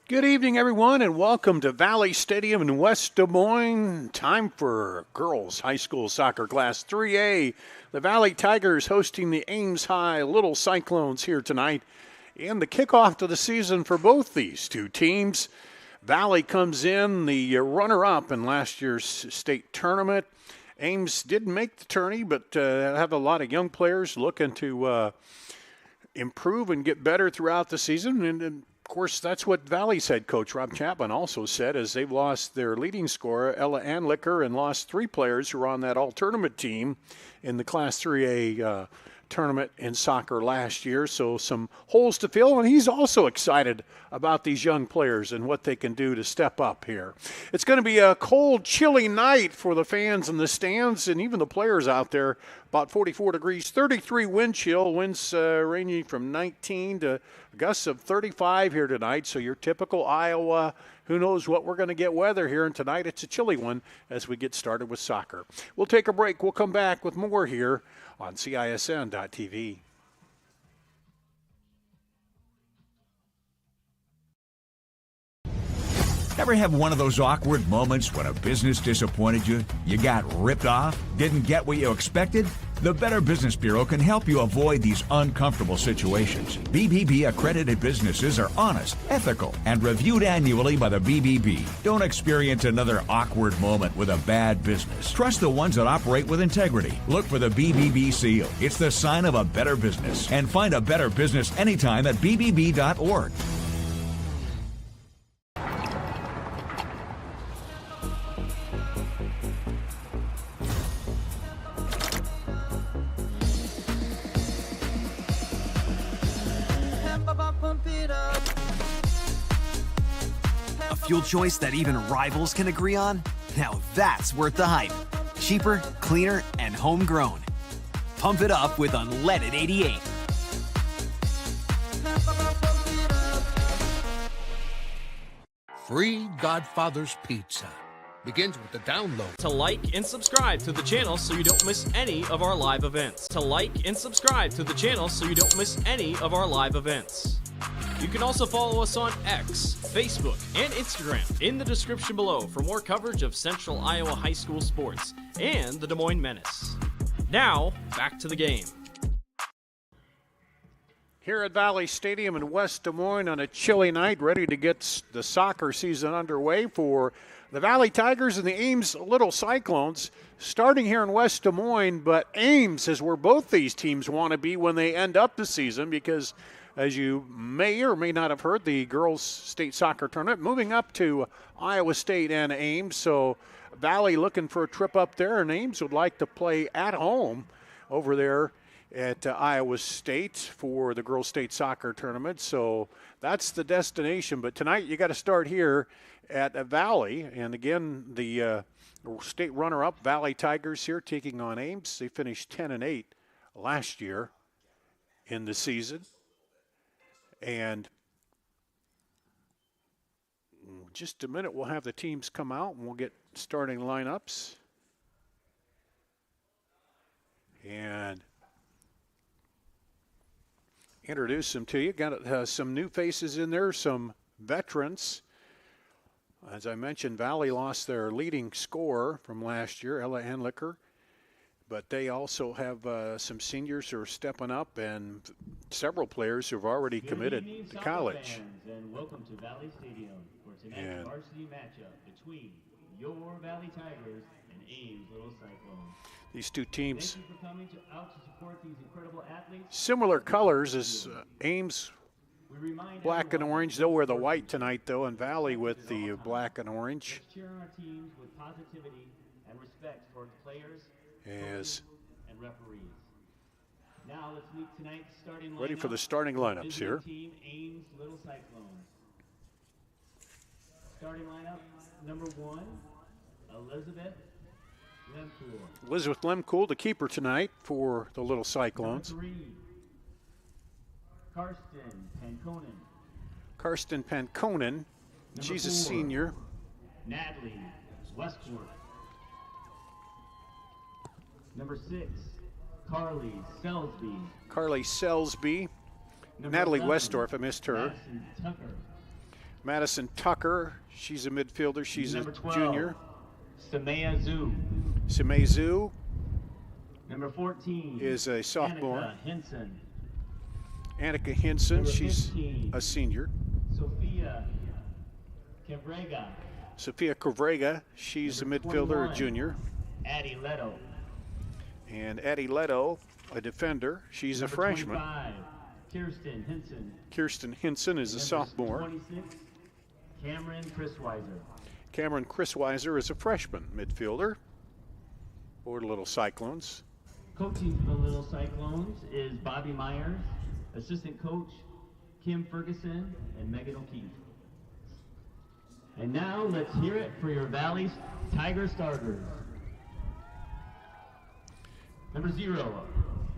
Good evening, everyone, and welcome to Valley Stadium in West Des Moines. Time for girls high school soccer class 3A. The Valley Tigers hosting the Ames High Little Cyclones here tonight. And the kickoff to the season for both these two teams. Valley comes in the runner-up in last year's state tournament. Ames didn't make the tourney, but have a lot of young players looking to improve and get better throughout the season. And of course, that's what Valley's head coach Rob Chapman also said, as they've lost their leading scorer, Ella Anlicker, and lost three players who were on that all-tournament team in the Class 3A tournament in soccer last year. So some holes to fill, and he's also excited about these young players and what they can do to step up here. It's going to be a cold, chilly night for the fans in the stands and even the players out there. About 44 degrees, 33 wind chill, winds ranging from 19 to gusts of 35 here tonight. So your typical Iowa, who knows what we're going to get weather here. And tonight it's a chilly one as we get started with soccer. We'll take a break. We'll come back with more here on CISN.TV. Ever have one of those awkward moments when a business disappointed you? You got ripped off? Didn't get what you expected? The Better Business Bureau can help you avoid these uncomfortable situations. BBB accredited businesses are honest, ethical, and reviewed annually by the BBB. Don't experience another awkward moment with a bad business. Trust the ones that operate with integrity. Look for the BBB seal. It's the sign of a better business. And find a better business anytime at bbb.org. A fuel choice that even rivals can agree on? Now that's worth the hype. Cheaper, cleaner, and homegrown. Pump it up with Unleaded 88. Free Godfather's Pizza begins with the download. To like and subscribe to the channel so you don't miss any of our live events. To like and subscribe to the channel so you don't miss any of our live events. You can also follow us on X, Facebook, and Instagram in the description below for more coverage of Central Iowa high school sports and the Des Moines Menace. Now, back to the game. Here at Valley Stadium in West Des Moines on a chilly night, ready to get the soccer season underway for the Valley Tigers and the Ames Little Cyclones. Starting here in West Des Moines, but Ames is where both these teams want to be when they end up the season because, as you may or may not have heard, the girls' state soccer tournament moving up to Iowa State and Ames. So Valley looking for a trip up there, and Ames would like to play at home over there at Iowa State for the girls' state soccer tournament. So that's the destination. But tonight you got to start here at Valley. And again, the state runner-up, Valley Tigers here taking on Ames. They finished 10-8 last year in the season. And in just a minute, we'll have the teams come out and we'll get starting lineups. And introduce them to you. Got some new faces in there, some veterans. As I mentioned, Valley lost their leading scorer from last year, Ella Henlicker. But they also have some seniors who are stepping up and several players who have already committed to college. And welcome to Valley Stadium for tonight's varsity matchup between your Valley Tigers and Ames Little Cyclones. These two teams, Thank you for coming out to support these incredible athletes. similar colors as Ames, black and orange. They'll wear the white tonight, though, and Valley with the black and orange. Let's cheer on our teams with positivity and respect towards players, As and referees. Now let's meet tonight's starting lineup. ready for the starting lineups here. Team Ames Little Cyclones. Starting lineup, number 1, Elizabeth Lempool. Elizabeth Lemcool, the keeper tonight for the Little Cyclones. Number 3, Karsten Pankonen. Karsten Pankonen, she's a 4, senior. Natalie Westport. Number 6, Carly Selsby. Carly Selsby. Number Natalie 11, Westdorf, I missed her. Madison Tucker. Madison Tucker, she's a midfielder. She's Number a 12, junior. Samaya Zhu. Simezu Number 14 is a sophomore. Annika Henson. Annika Henson, Number she's 15, a senior. Sophia Cabrega. Sophia Kovrega, she's a Number midfielder, a 21, junior. Addie Leto. And Addie Leto, a defender. She's Number a freshman. 25, Kirsten Henson. Kirsten Henson is a Number sophomore. 26, Cameron Chrisweiser. Cameron Chrisweiser is a freshman midfielder for the Little Cyclones. Coaching for the Little Cyclones is Bobby Myers. Assistant coach, Kim Ferguson and Megan O'Keefe. And now let's hear it for your Valley Tiger starters. Number 0,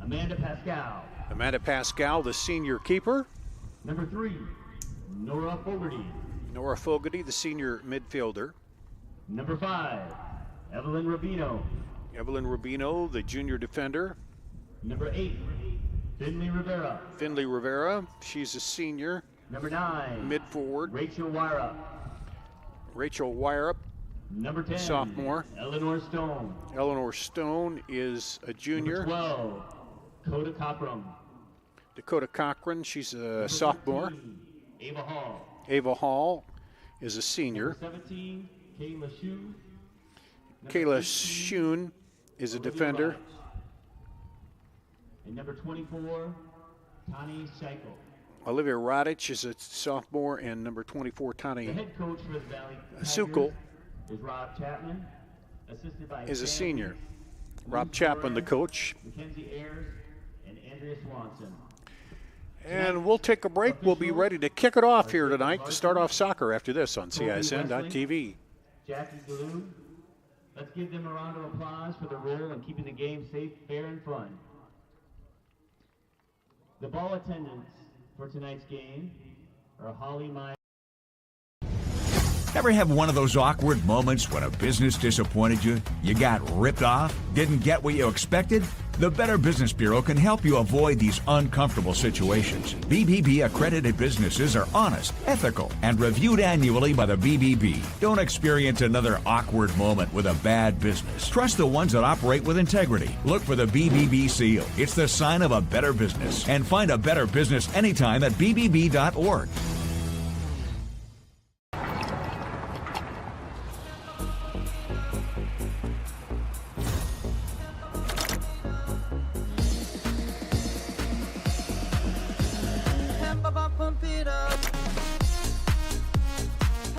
Amanda Pascal. Amanda Pascal, the senior keeper. Number 3, Nora Fogarty. Nora Fogarty, the senior midfielder. Number 5, Evelyn Rubino. Evelyn Rubino, the junior defender. Number 8, Finley Rivera. Finley Rivera, she's a senior. Number 9, Mid forward. Rachel Wyra. Rachel Wyrup, Number 10, sophomore. Eleanor Stone. Eleanor Stone is a junior. Number 12, Coda Cockrum. Dakota Cochran, she's a Number sophomore. 13, Ava Hall. Ava Hall is a senior. Number 17, Kayla Shue. Kayla Schoon is a defender. Roddick. And number 24, Tani Scheichel. Olivia Rodich is a sophomore, and number 24, The Tani head coach for the Valley Sukol is Rob Chapman, assisted by is a Sam senior. Reese, Rob Luke Chapman, the Ferrer, coach. Mackenzie Ayers, and Andrea Swanson. And we'll take a break. We'll be ready to kick it off here tonight to start off soccer after this on CISN.TV. Jackie Galoo. Let's give them a round of applause for their role in keeping the game safe, fair, and fun. The ball attendants for tonight's game are Holly Meyer. Ever have one of those awkward moments when a business disappointed you? You got ripped off? Didn't get what you expected? The Better Business Bureau can help you avoid these uncomfortable situations. BBB accredited businesses are honest, ethical, and reviewed annually by the BBB. Don't experience another awkward moment with a bad business. Trust the ones that operate with integrity. Look for the BBB seal. It's the sign of a better business. And find a better business anytime at bbb.org.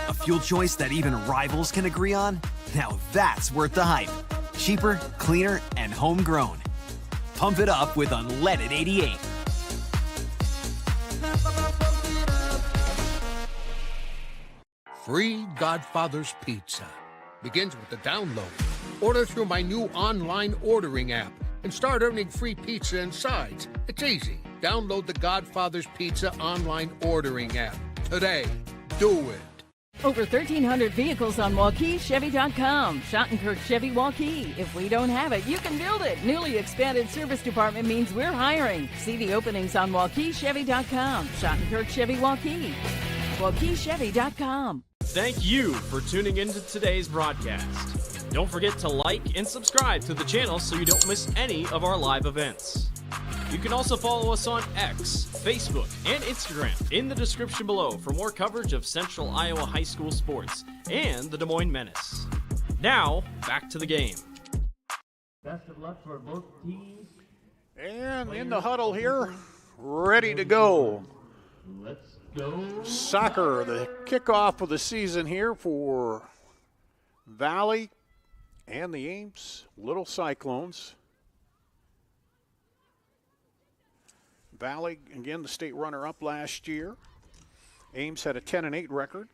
A fuel choice that even rivals can agree on? Now that's worth the hype. Cheaper, cleaner, and homegrown. Pump it up with unleaded 88. Free Godfather's Pizza. Begins with the download. Order through my new online ordering app and start earning free pizza and sides. It's easy. Download the Godfather's Pizza online ordering app today. Do it. Over 1,300 vehicles on WaukeeChevy.com. Schottenkirk Chevy Waukee. If we don't have it, you can build it. Newly expanded service department means we're hiring. See the openings on WaukeeChevy.com. Schottenkirk Chevy Waukee. WaukeeChevy.com. Thank you for tuning into today's broadcast. Don't forget to like and subscribe to the channel so you don't miss any of our live events. You can also follow us on X, Facebook, and Instagram in the description below for more coverage of Central Iowa high school sports and the Des Moines Menace. Now, back to the game. Best of luck for both teams. And in the huddle here, ready to go. Let's go. Soccer, the kickoff of the season here for Valley and the Ames Little Cyclones. Valley, again, the state runner-up last year. Ames had a 10-8 record.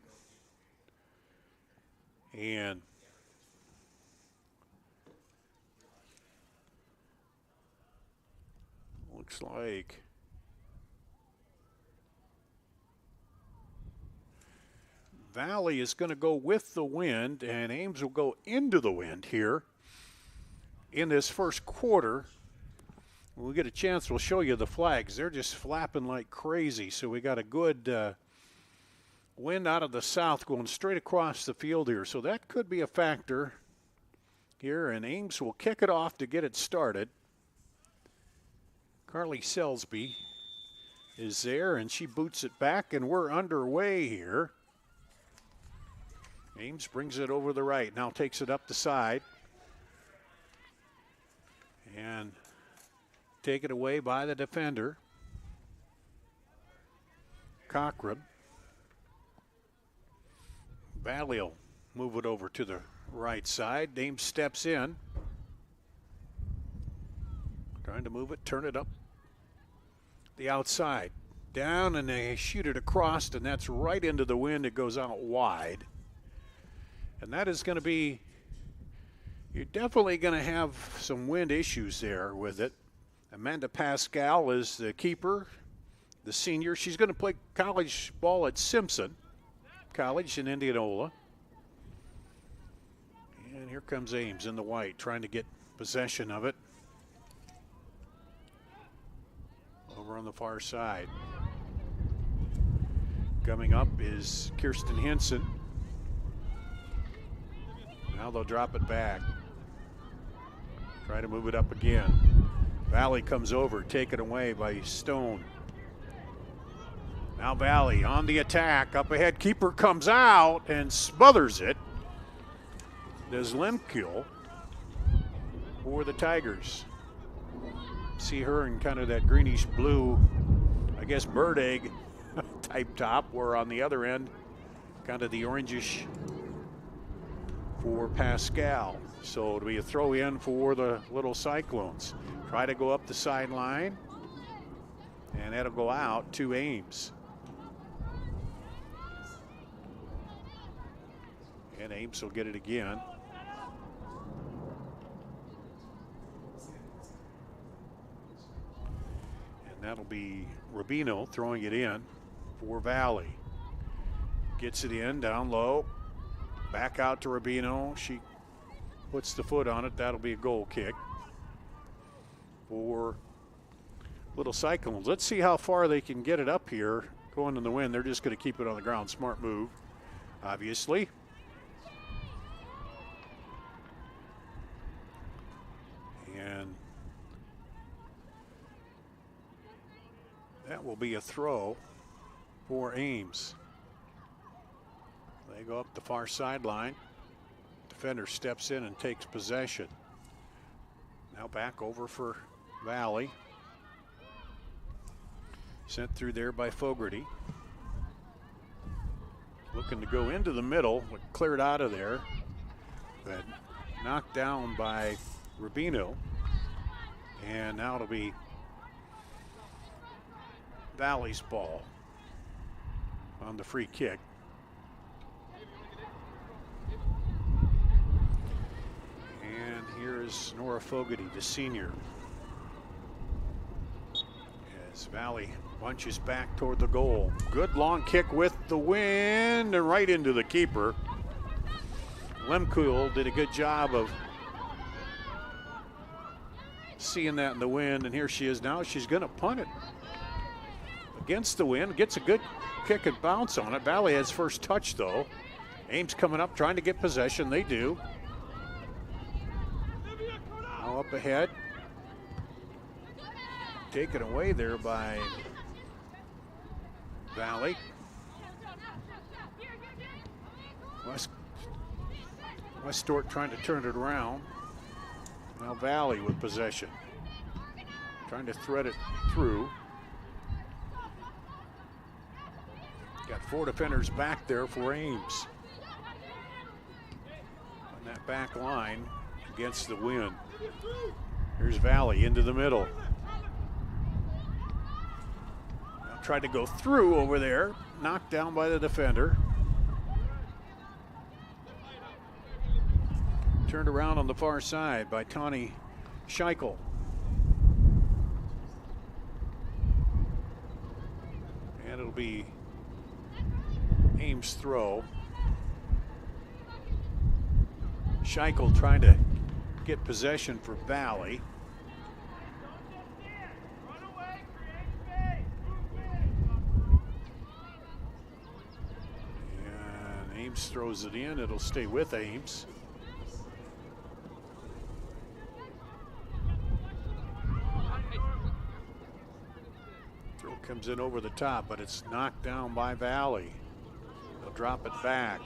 And looks like Valley is going to go with the wind, and Ames will go into the wind here in this first quarter. When we get a chance, we'll show you the flags. They're just flapping like crazy, so we got a good wind out of the south going straight across the field here. So that could be a factor here, and Ames will kick it off to get it started. Carly Selsby is there, and she boots it back, and we're underway here. Ames brings it over the right, now takes it up the side. And taken away by the defender, Cochran. Valley will move it over to the right side. Ames steps in. Trying to move it, turn it up the outside. Down, and they shoot it across, and that's right into the wind. It goes out wide. And that is going to be, you're definitely going to have some wind issues there with it. Amanda Pascal is the keeper, the senior. She's going to play college ball at Simpson College in Indianola. And here comes Ames in the white, trying to get possession of it. Over on the far side. Coming up is Kirsten Henson. Now they'll drop it back. Try to move it up again. Valley comes over, taken away by Stone. Now Valley on the attack, up ahead. Keeper comes out and smothers it. Does Lemkill for the Tigers. See her in kind of that greenish blue, I guess bird egg type top, where on the other end, kind of the orangish for Pascal. So it'll be a throw in for the Little Cyclones. Try to go up the sideline, and that'll go out to Ames. And Ames will get it again. And And that'll be Rubino throwing it in for Valley. Gets it in, down low. Back out to Rubino. She puts the foot on it. That'll be a goal kick for Little Cyclones. Let's see how far they can get it up here. Going in the wind, they're just going to keep it on the ground. Smart move, obviously. And that will be a throw for Ames. They go up the far sideline. Defender steps in and takes possession. Now back over for Valley. Sent through there by Fogarty. Looking to go into the middle, but cleared out of there. But knocked down by Rubino. And now it'll be Valley's ball on the free kick. And here's Nora Fogarty, the senior. As Valley bunches back toward the goal. Good long kick with the wind and right into the keeper. Lemkuhl did a good job of seeing that in the wind, and here she is now. She's going to punt it against the wind. Gets a good kick and bounce on it. Valley has first touch, though. Ames coming up, trying to get possession. They do. Now up ahead. Taken away there by Valley. Westort trying to turn it around. Now Valley with possession. Trying to thread it through. Got 4 defenders back there for Ames. On that back line against the wind. Here's Valley into the middle. Now tried to go through over there. Knocked down by the defender. Turned around on the far side by Tawny Scheichel. And it'll be Ames throw. Scheichel trying to get possession for Valley. And Ames throws it in. It'll stay with Ames. Throw comes in over the top, but it's knocked down by Valley. They'll drop it back.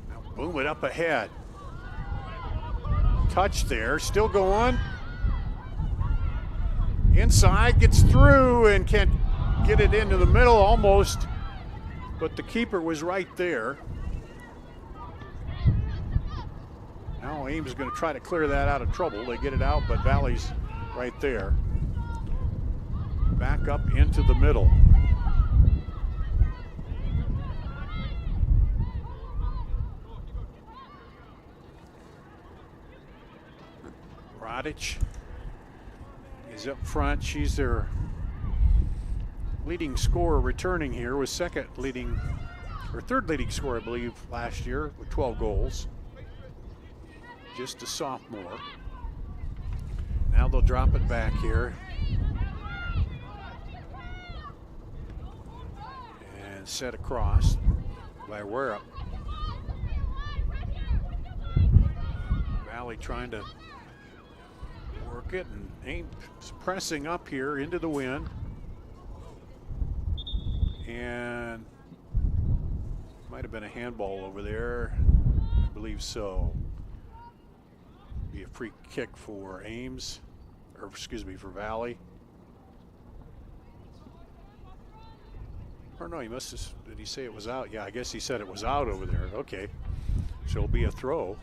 Now boom it up ahead. Touch there, still going. Inside, gets through and can't get it into the middle almost, but the keeper was right there. Now Ames is going to try to clear that out of trouble. They get it out, but Valley's right there. Back up into the middle. Radic is up front. She's their leading scorer returning here, was third leading scorer, I believe, last year with 12 goals. Just a sophomore. Now they'll drop it back here. And set across by Werup. Valley trying to work it, and Ames pressing up here into the wind. And might have been a handball over there. I believe so. Be a free kick for Ames, or excuse me, for Valley. Or no, he must have, did he say it was out? Yeah, I guess he said it was out over there. Okay, so it'll be a throw.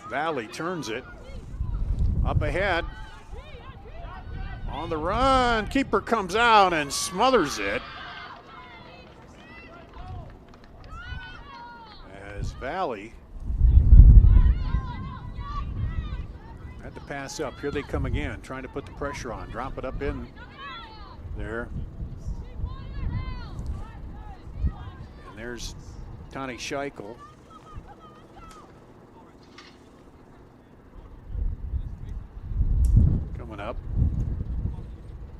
Valley turns it. Up ahead. On the run, keeper comes out and smothers it. As Valley Had to pass up. Here they come again, trying to put the pressure on. Drop it up in there. And there's Tony Scheichel. Coming up.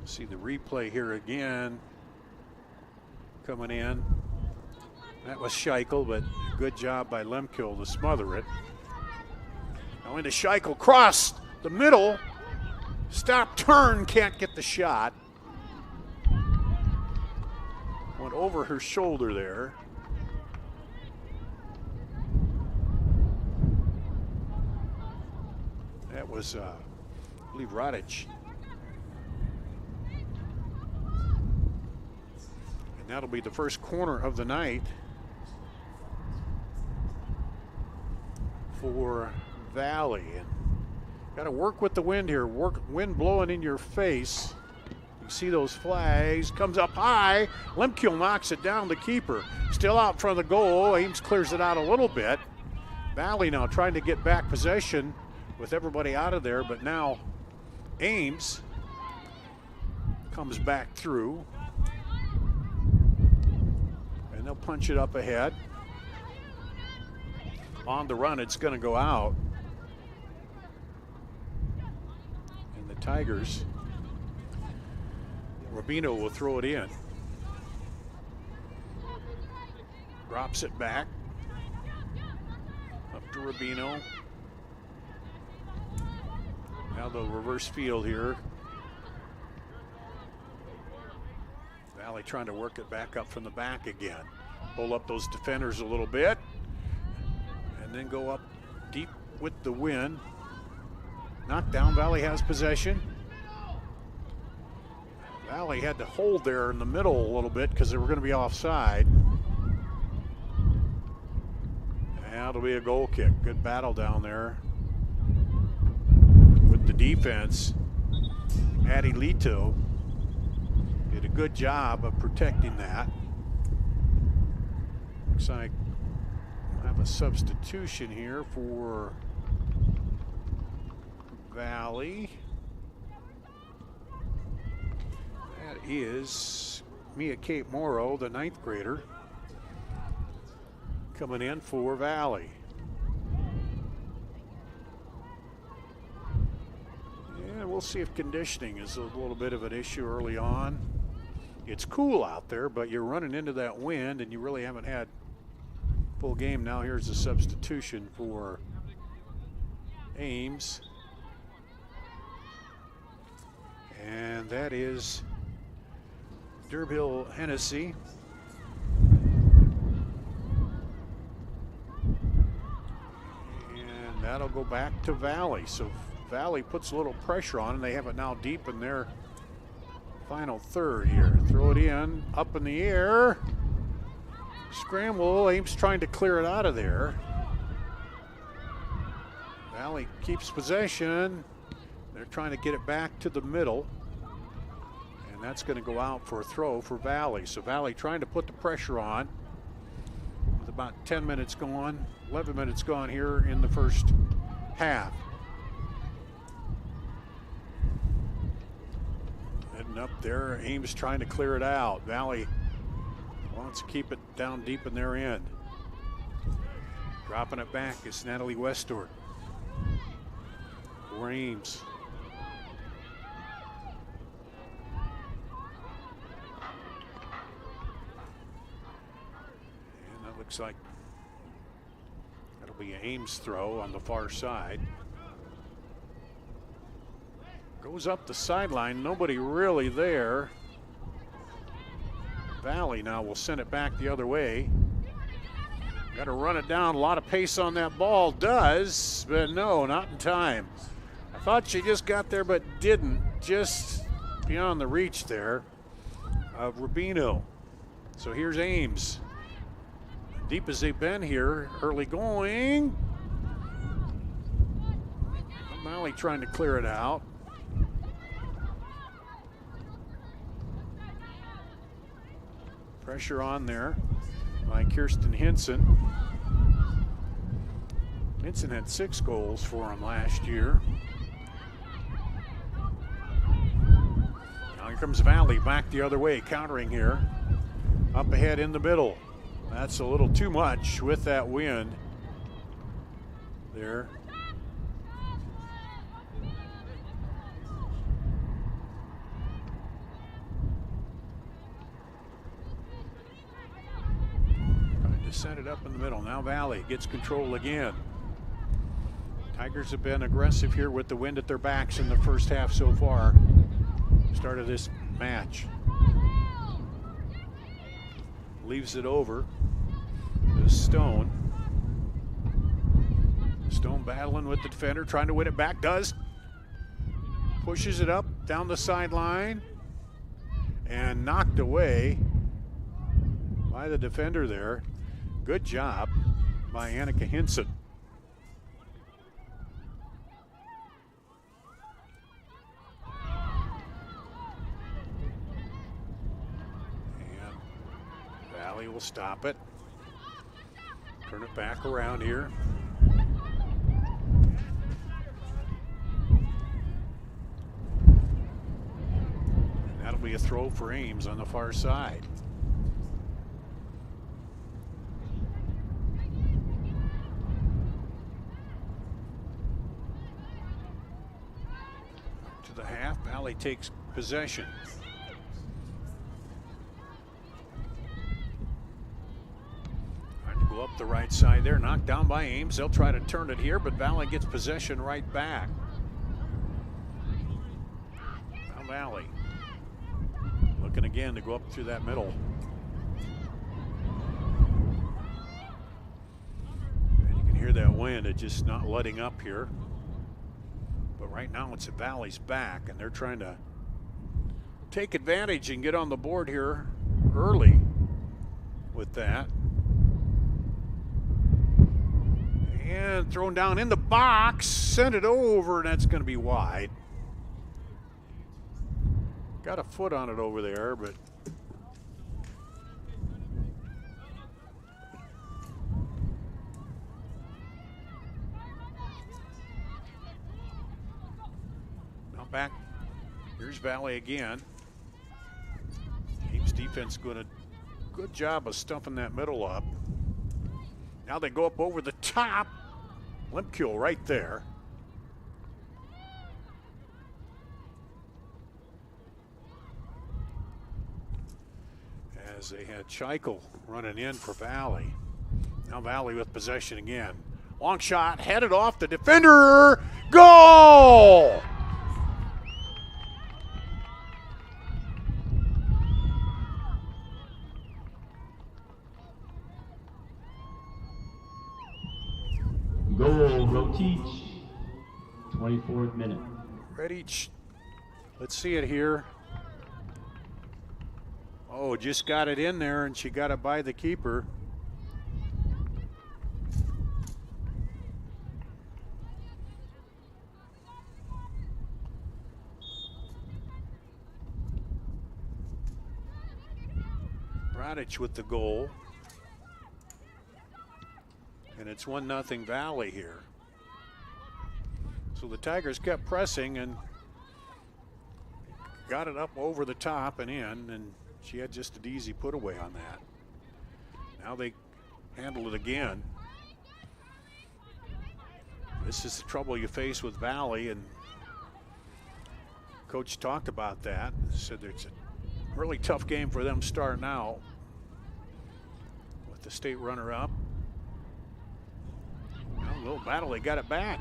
See the replay here again. Coming in. That was Scheichel, but good job by Lemkill to smother it. Now into Scheichel, cross the middle. Stop, turn, can't get the shot. Went over her shoulder there. That was, I believe, Radic. And that'll be the first corner of the night for Valley. And got to work with the wind here. Wind blowing in your face. You see those flags. Comes up high. Lemkill knocks it down. The keeper still out in front of the goal. Ames clears it out a little bit. Valley now trying to get back possession with everybody out of there, but now Ames comes back through. And they'll punch it up ahead. On the run, it's going to go out. And the Tigers, Rubino will throw it in. Drops it back. Up to Rubino. Now the reverse field here. Valley trying to work it back up from the back again. Pull up those defenders a little bit. And then go up deep with the wind. Knockdown, Valley has possession. Valley had to hold there in the middle a little bit because they were going to be offside. And it'll be a goal kick. Good battle down there with the defense. Addy Lito did a good job of protecting that. Looks like we'll have a substitution here for Valley. That is Mia Kate Morrow, the 9th grader, coming in for Valley. And we'll see if conditioning is a little bit of an issue early on. It's cool out there, but you're running into that wind and you really haven't had full game. Now here's a substitution for Ames. And that is Derbill Hennessy. And that'll go back to Valley. So Valley puts a little pressure on, and they have it now deep in their final third here. Throw it in, up in the air. Scramble, Ames trying to clear it out of there. Valley keeps possession. They're trying to get it back to the middle. And that's going to go out for a throw for Valley. So Valley trying to put the pressure on. With about 10 minutes gone, 11 minutes gone here in the first half. Heading up there, Ames trying to clear it out. Valley wants to keep it down deep in their end. Dropping it back is Natalie Westort for Ames. And that looks like that'll be an Ames throw on the far side. Goes up the sideline, nobody really there. Valley now will send it back the other way. Got to run it down, a lot of pace on that ball, does, but no, not in time. I thought she just got there, but didn't, just beyond the reach there of Rubino. So here's Ames. Deep as they've been here, early going. Valley trying to clear it out. Pressure on there by Kirsten Hinson. Hinson had 6 goals for him last year. Now here comes Valley back the other way, countering here. Up ahead in the middle. That's a little too much with that wind there. Trying to set it up in the middle. Now Valley gets control again. Tigers have been aggressive here with the wind at their backs in the first half so far. Start of this match. Leaves it over to Stone. Stone battling with the defender, trying to win it back. Does. Pushes it up down the sideline and knocked away by the defender there. Good job by Annika Hinson. Will stop it. Turn it back around here. And that'll be a throw for Ames on the far side. Up to the half, Valley takes possession. Up the right side there, knocked down by Ames. They'll try to turn it here, but Valley gets possession right back. Now Valley looking again to go up through that middle. And you can hear that wind, it's just not letting up here. But right now it's at Valley's back, and they're trying to take advantage and get on the board here early with that. And thrown down in the box, sent it over, and that's going to be wide. Got a foot on it over there, but now back. Here's Valley again. Ames defense doing a good job of stuffing that middle up. Now they go up over the top. Limkill right there. As they had Scheichel running in for Valley. Now Valley with possession again. Long shot, headed off the defender. Goal! Goal, Rotich, 24th minute. Redich, let's see it here. Oh, just got it in there, and she got it by the keeper. Radich with the goal. And it's 1-0 Valley here. So the Tigers kept pressing and got it up over the top and in, and she had just an easy put away on that. Now they handle it again. This is the trouble you face with Valley, and Coach talked about that. Said it's a really tough game for them starting out with the state runner-up. A little battle, they got it back.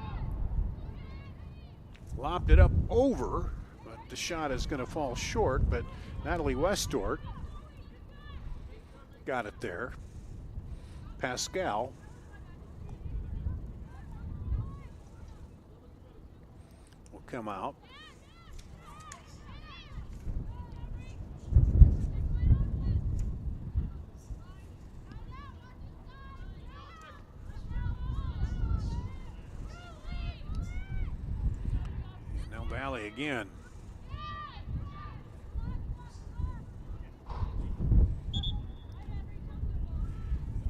Lopped it up over, but the shot is going to fall short, but Natalie Westort got it there. Pascal. Will come out. Valley again.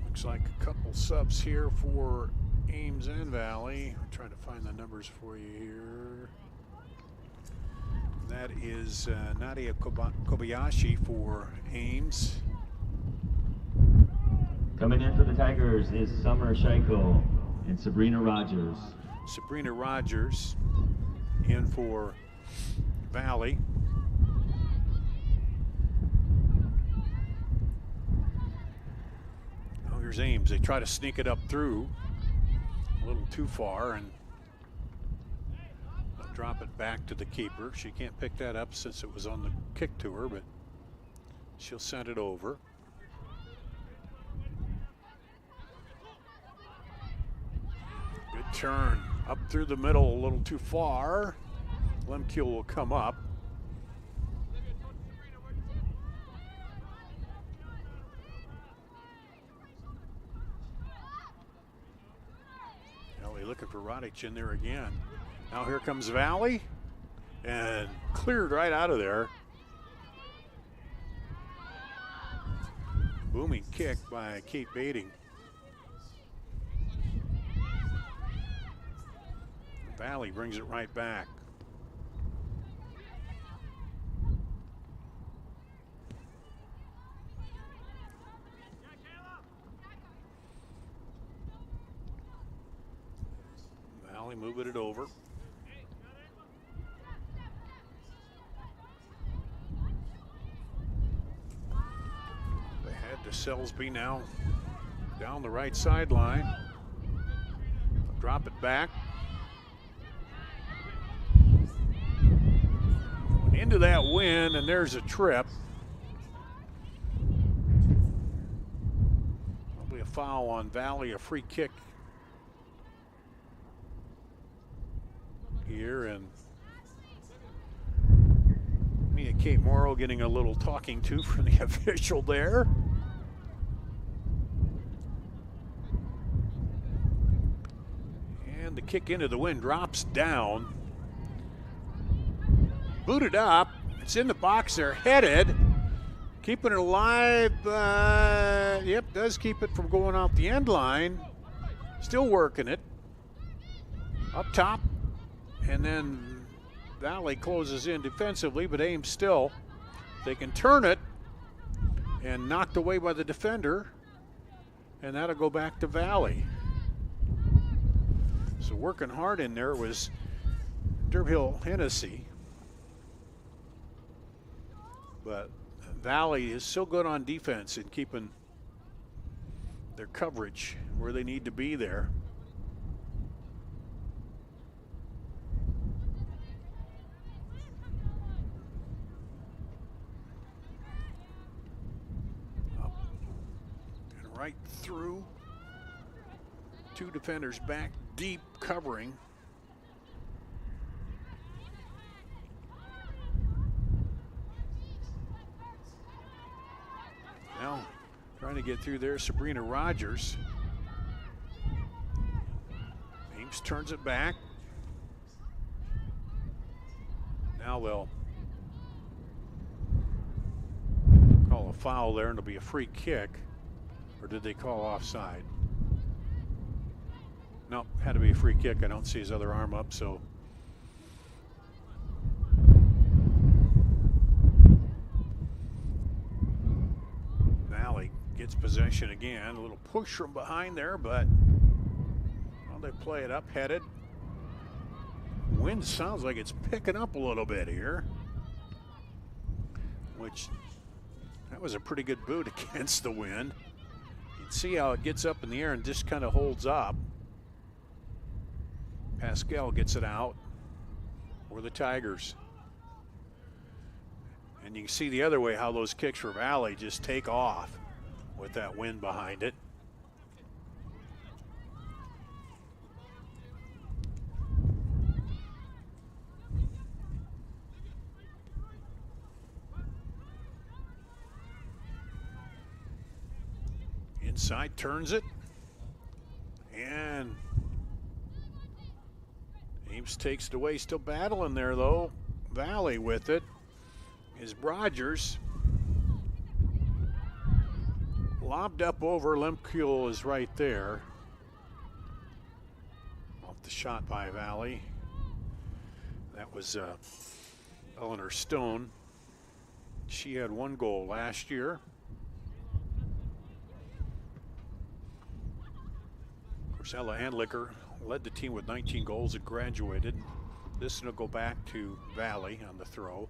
Looks like a couple subs here for Ames and Valley. I'm trying to find the numbers for you here. That is Nadia Kobayashi for Ames. Coming in for the Tigers is Summer Scheiko and Sabrina Rogers. Sabrina Rogers in for Valley. Oh, here's Ames. They try to sneak it up through a little too far, and they'll drop it back to the keeper. She can't pick that up since it was on the kick to her, but she'll send it over. Good turn up through the middle, a little too far. Lemke will come up. Valley looking for Rodic in there again. Now here comes Valley, and cleared right out of there. Booming kick by Kate Bading. Valley brings it right back. Valley moving it over. They head to Selsby now down the right sideline. Drop it back. Into that wind, and there's a trip. Probably a foul on Valley, a free kick here, and me and Kate Morrow getting a little talking to from the official there. And the kick into the wind drops down. Booted up, it's in the box, they're headed, keeping it alive, yep, does keep it from going off the end line, still working it, up top, and then Valley closes in defensively, but Ames still, they can turn it, and knocked away by the defender, and that'll go back to Valley. So working hard in there was Derville Hennessy. But Valley is so good on defense in keeping their coverage where they need to be there. Up and right through. Two defenders back deep covering. Now, trying to get through there, Sabrina Rogers. Ames turns it back. Now they'll call a foul there, and it'll be a free kick. Or did they call offside? No, had to be a free kick. I don't see his other arm up, so. Valley gets possession again. A little push from behind there, but well, they play it up, headed. Wind sounds like it's picking up a little bit here, which that was a pretty good boot against the wind. You can see how it gets up in the air and just kind of holds up. Pascal gets it out for the Tigers. And you can see the other way how those kicks for Valley just take off with that wind behind it. Inside, turns it, and Ames takes it away. Still battling there though. Valley with it is Rogers. Lobbed up over, Lemke is right there. Off the shot by Valley. That was Eleanor Stone. She had 1 goal last year. Of course, Ella Handlicker led the team with 19 goals and graduated. This will go back to Valley on the throw.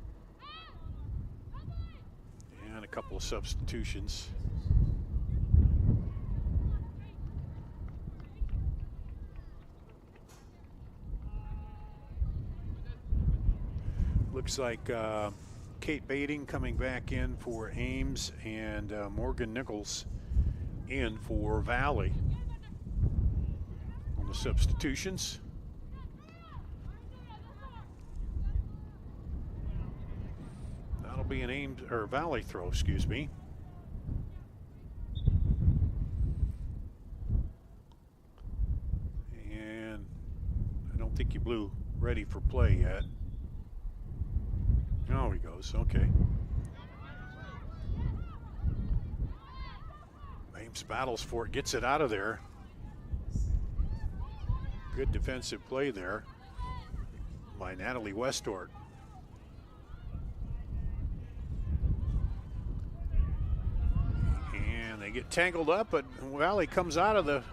And a couple of substitutions. Looks like Kate Bading coming back in for Ames and Morgan Nichols in for Valley on the substitutions. That'll be an Ames or Valley throw, excuse me. And I don't think he blew ready for play yet. Oh, he goes. Okay. Ames battles for it, gets it out of there. Good defensive play there by Natalie Westort. And they get tangled up, but Valley comes out of the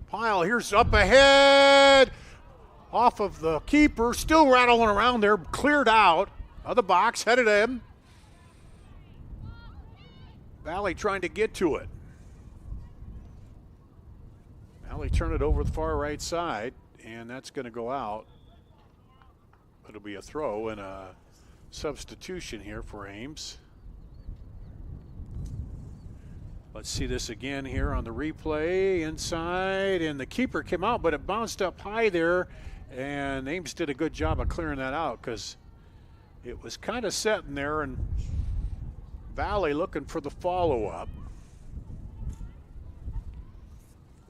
pile. Here's up ahead. Off of the keeper, still rattling around there, cleared out of the box, headed in. Valley trying to get to it. Valley turned it over the far right side, and that's going to go out. It'll be a throw and a substitution here for Ames. Let's see this again here on the replay. Inside, and the keeper came out, but it bounced up high there, and Ames did a good job of clearing that out because it was kind of sitting there, and Valley looking for the follow-up.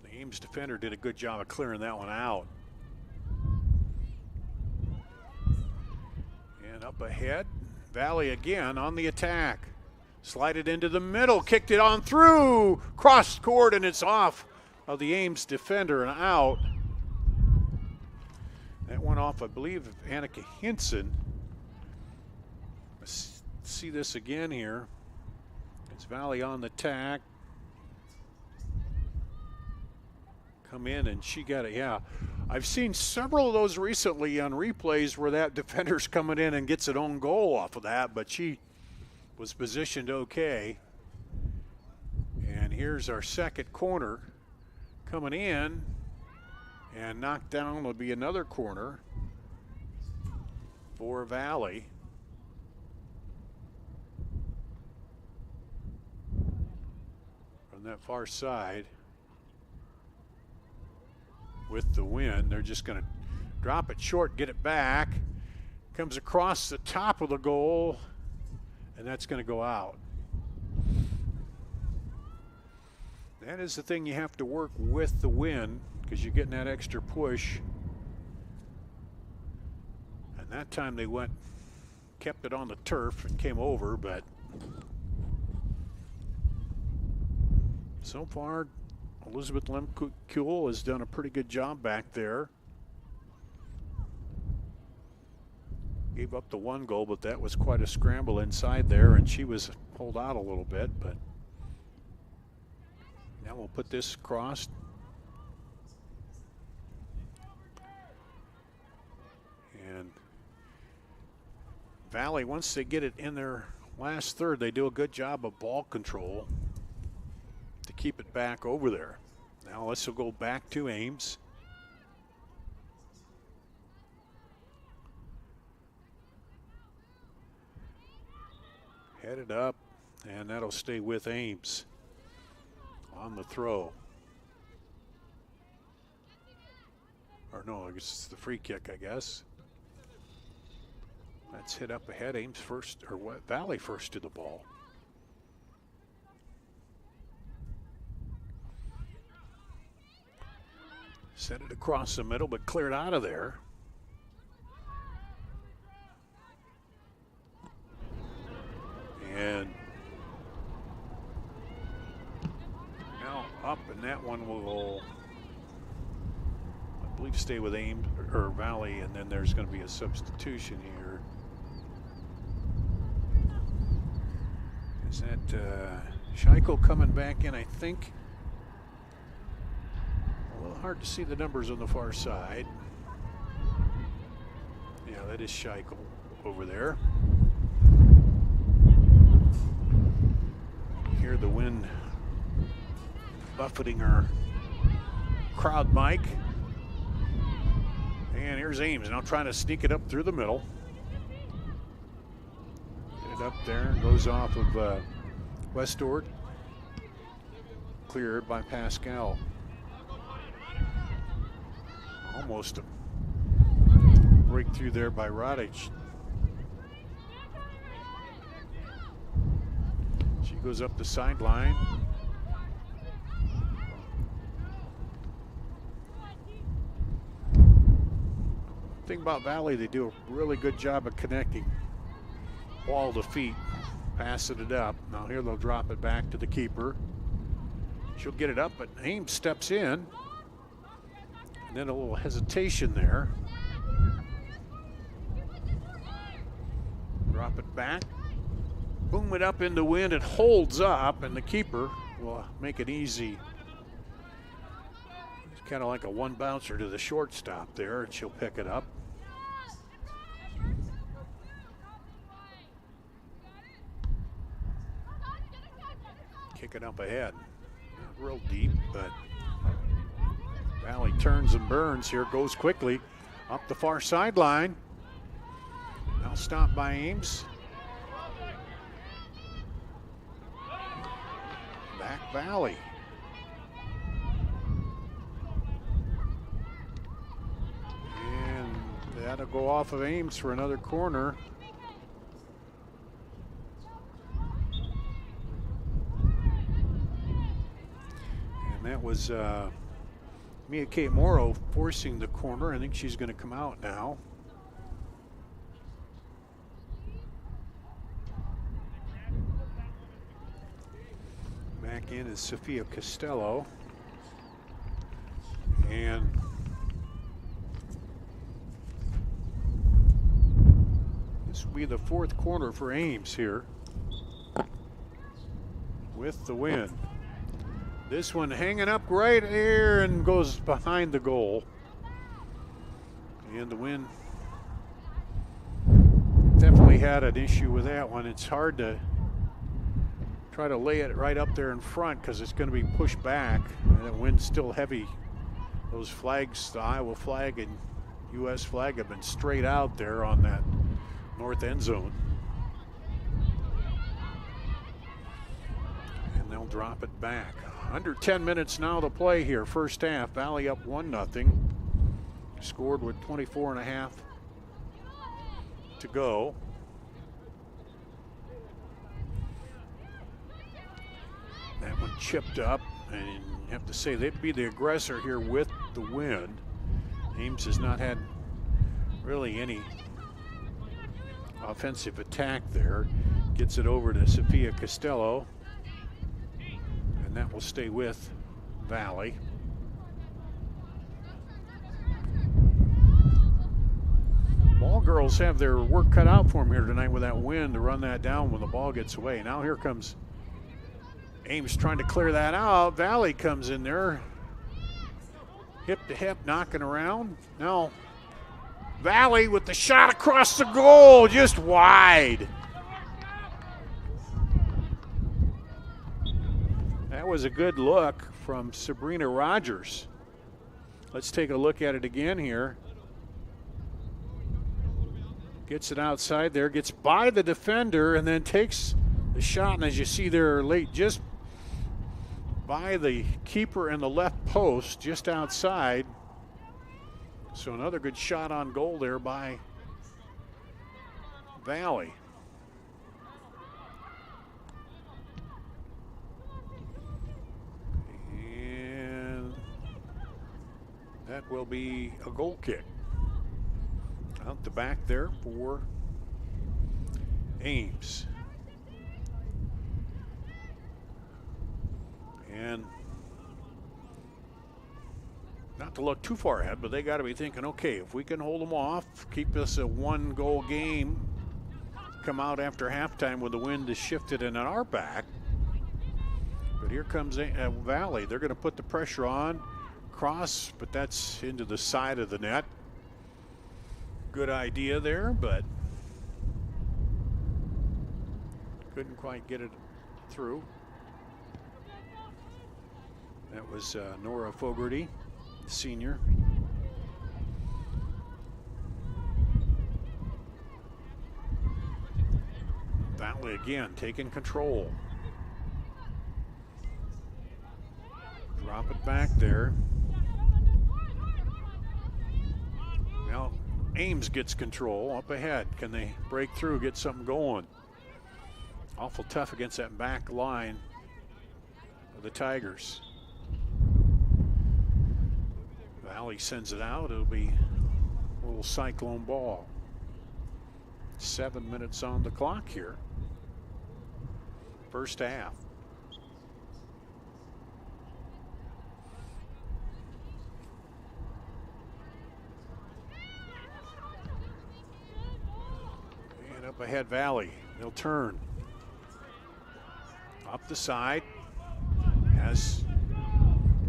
The Ames defender did a good job of clearing that one out. And up ahead, Valley again on the attack. Slided into the middle, kicked it on through, crossed court, and it's off of the Ames defender and out. That went off, I believe, of Annika Hinson. See this again here. It's Valley on the attack. Come in and she got it. Yeah, I've seen several of those recently on replays where that defender's coming in and gets an own goal off of that, but she was positioned okay. And here's our second corner coming in and knocked down. Will be another corner for Valley. That far side with the wind. They're just going to drop it short, get it back. Comes across the top of the goal, and that's going to go out. That is the thing, you have to work with the wind because you're getting that extra push. And that time they kept it on the turf and came over, but so far, Elizabeth Lemkuhl has done a pretty good job back there. Gave up the 1 goal, but that was quite a scramble inside there, and she was pulled out a little bit, but now we'll put this across. And Valley, once they get it in their last third, they do a good job of ball control to keep it back over there. Now this will go back to Ames. Headed up, and that'll stay with Ames on the throw. Or no, I guess it's the free kick, I guess. That's hit up ahead. Ames first, or what? Valley first to the ball. Sent it across the middle, but cleared out of there. And now up, and that one will, I believe, stay with Ames or Valley, and then there's going to be a substitution here. Is that Scheichel coming back in, I think? A little hard to see the numbers on the far side. Yeah, that is Scheichel over there. Hear the wind buffeting our crowd mic. And here's Ames now trying to sneak it up through the middle. Get it up there, goes off of Westord. Cleared by Pascal. Almost a breakthrough there by Radic. She goes up the sideline. Thing about Valley, they do a really good job of connecting ball to feet, passing it up. Now here they'll drop it back to the keeper. She'll get it up, but Ames steps in. And then a little hesitation there. Drop it back. Boom it up in the wind. It holds up, and the keeper will make it easy. It's kind of like a one bouncer to the shortstop there, and she'll pick it up. Kick it up ahead. Not real deep, but Valley turns and burns here, goes quickly up the far sideline. Now stopped by Ames. Back Valley. And that'll go off of Ames for another corner. And that was Mia Kate Morrow forcing the corner. I think she's going to come out now. Back in is Sophia Costello. And this will be the fourth corner for Ames here with the win. This one hanging up right here and goes behind the goal. And the wind definitely had an issue with that one. It's hard to try to lay it right up there in front because it's going to be pushed back. And the wind's still heavy. Those flags, the Iowa flag and U.S. flag, have been straight out there on that north end zone. And they'll drop it back. Under 10 minutes now to play here. First half, Valley up 1-0. Scored with 24.5 to go. That one chipped up, and you have to say they'd be the aggressor here with the wind. Ames has not had really any offensive attack there. Gets it over to Sophia Costello. And that will stay with Valley. Ball girls have their work cut out for them here tonight with that wind to run that down when the ball gets away. Now here comes Ames trying to clear that out. Valley comes in there. Hip to hip, knocking around. Now Valley with the shot across the goal, just wide. That was a good look from Sabrina Rogers. Let's take a look at it again here. Gets it outside there, gets by the defender, and then takes the shot. And as you see there late, just by the keeper and the left post, just outside. So another good shot on goal there by Valley. That will be a goal kick. Out the back there for Ames. And not to look too far ahead, but they got to be thinking, okay, if we can hold them off, keep this a one-goal game, come out after halftime when the wind is shifted in on our back. But here comes Valley. They're going to put the pressure on. Cross, but that's into the side of the net. Good idea there, but couldn't quite get it through. That was Nora Fogarty, senior. Valley again taking control. Drop it back there. Now Ames gets control up ahead. Can they break through, get something going? Awful tough against that back line of the Tigers. Valley sends it out. It'll be a little cyclone ball. 7 minutes on the clock here. First half. And up ahead, Valley. They'll turn. Up the side. Has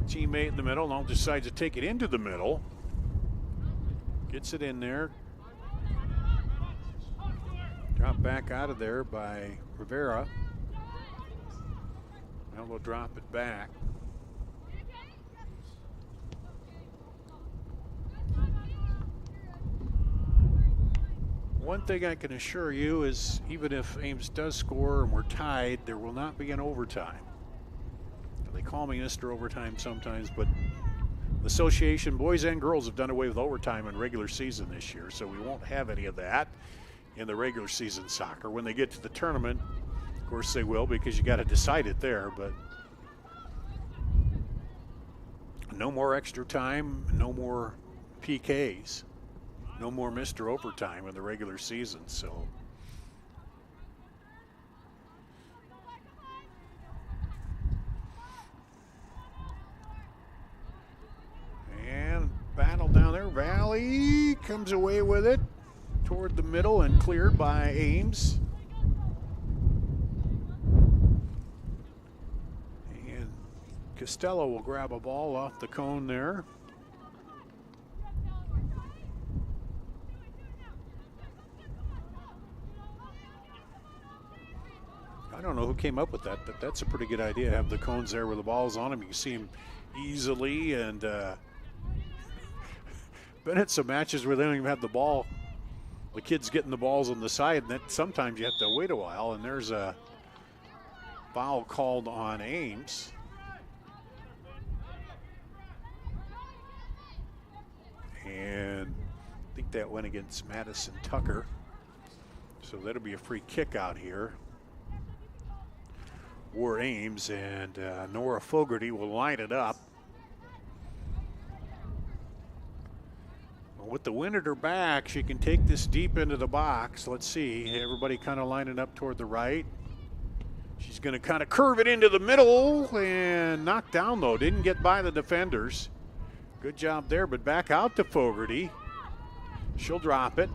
teammate in the middle. Now decides to take it into the middle. Gets it in there. Dropped back out of there by Rivera. Now we'll drop it back. One thing I can assure you is even if Ames does score and we're tied, there will not be an overtime. They call me Mr. Overtime sometimes, but the association, boys and girls, have done away with overtime in regular season this year, so we won't have any of that in the regular season soccer. When they get to the tournament, of course they will, because you got to decide it there, but no more extra time, no more PKs, no more Mr. Overtime in the regular season. So and battle down there. Valley comes away with it toward the middle and cleared by Ames. And Costello will grab a ball off the cone there. I don't know who came up with that, but that's a pretty good idea. Have the cones there with the balls on them. You can see them easily, and been at some matches where they don't even have the ball. The kids getting the balls on the side, and that sometimes you have to wait a while, and there's a foul called on Ames. And I think that went against Madison Tucker. So that'll be a free kick out here. War Ames, and Nora Fogarty will line it up. With the wind at her back, she can take this deep into the box. Let's see, everybody kind of lining up toward the right. She's going to kind of curve it into the middle and knock down, though. Didn't get by the defenders. Good job there, but back out to Fogarty. She'll drop it.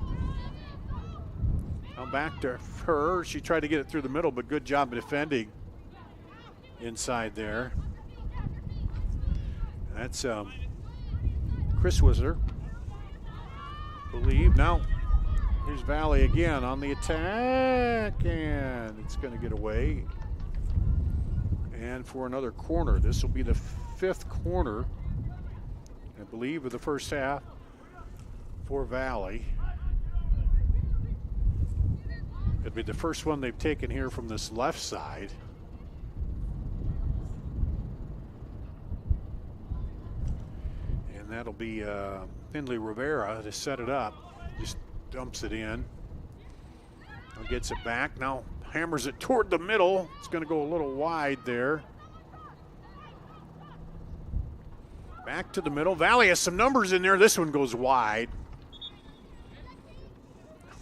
Now back to her. She tried to get it through the middle, but good job defending inside there. That's Chris Whistler, believe. Now here's Valley again on the attack, and it's going to get away. And for another corner. This will be the 5th corner, I believe, of the first half for Valley. It'll be the first one they've taken here from this left side. And that'll be Finley Rivera to set it up. Just dumps it in. Now gets it back. Now hammers it toward the middle. It's going to go a little wide there. Back to the middle. Valley has some numbers in there. This one goes wide.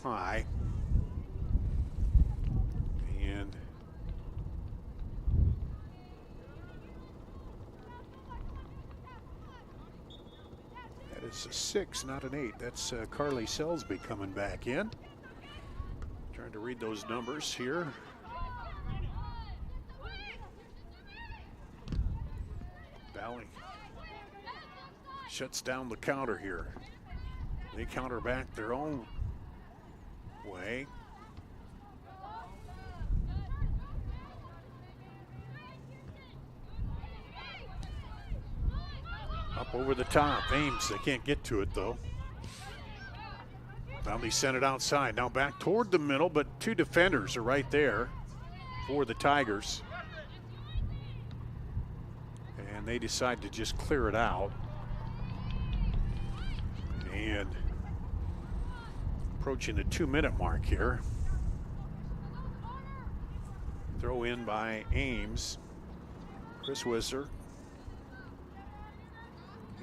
High. And that is a 6, not an 8. That's Carly Selsby coming back in. Trying Trying to read those numbers here. Valley shuts down the counter here. They counter back their own way. Up over the top, Ames, they can't get to it though. Valley sent it outside, now back toward the middle, but two defenders are right there for the Tigers. And they decide to just clear it out. And approaching the 2-minute mark here. Throw in by Ames. Chris Whistler.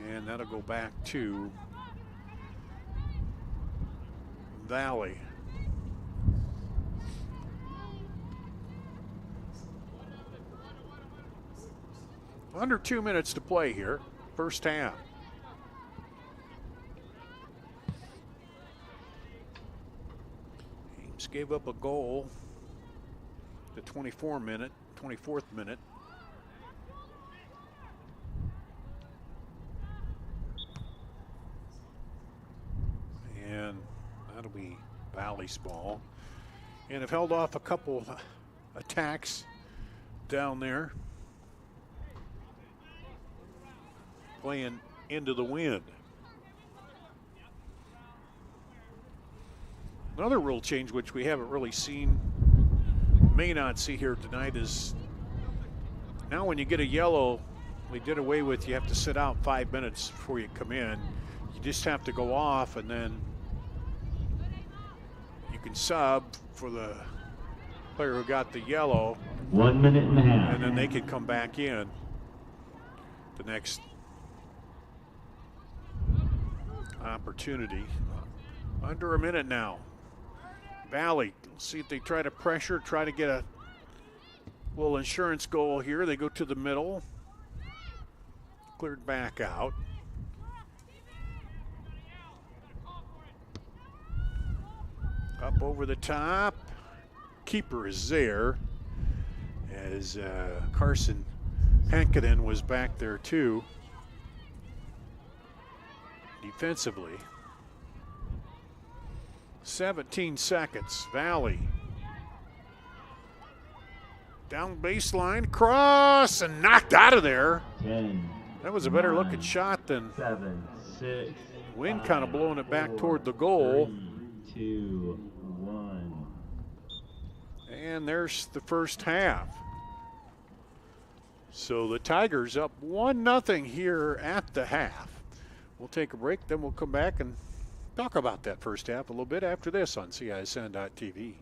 And that'll go back to Valley. Under 2 minutes to play here, first half. Ames gave up a goal the 24th minute. And that'll be Valley's ball. And have held off a couple attacks down there. Playing into the wind. Another rule change which we haven't really seen, may not see here tonight, is now when you get a yellow, we did away with, you have to sit out 5 minutes before you come in. You just have to go off and then you can sub for the player who got the yellow. 1 minute and a half. And then they can come back in the next opportunity. Under a minute now. Valley, see if they try to pressure, try to get a little insurance goal here. They go to the middle. Cleared back out. Up over the top. Keeper is there as Carson Hankinen was back there too. Defensively. 17 seconds. Valley. Down baseline, cross, and knocked out of there. 10. That was a better looking shot than 7, 6. wind kind of blowing it back toward the goal. 3, 2, 1. And there's the first half. So the Tigers up 1-0 here at the half. We'll take a break, then we'll come back and talk about that first half a little bit after this on CISN.TV.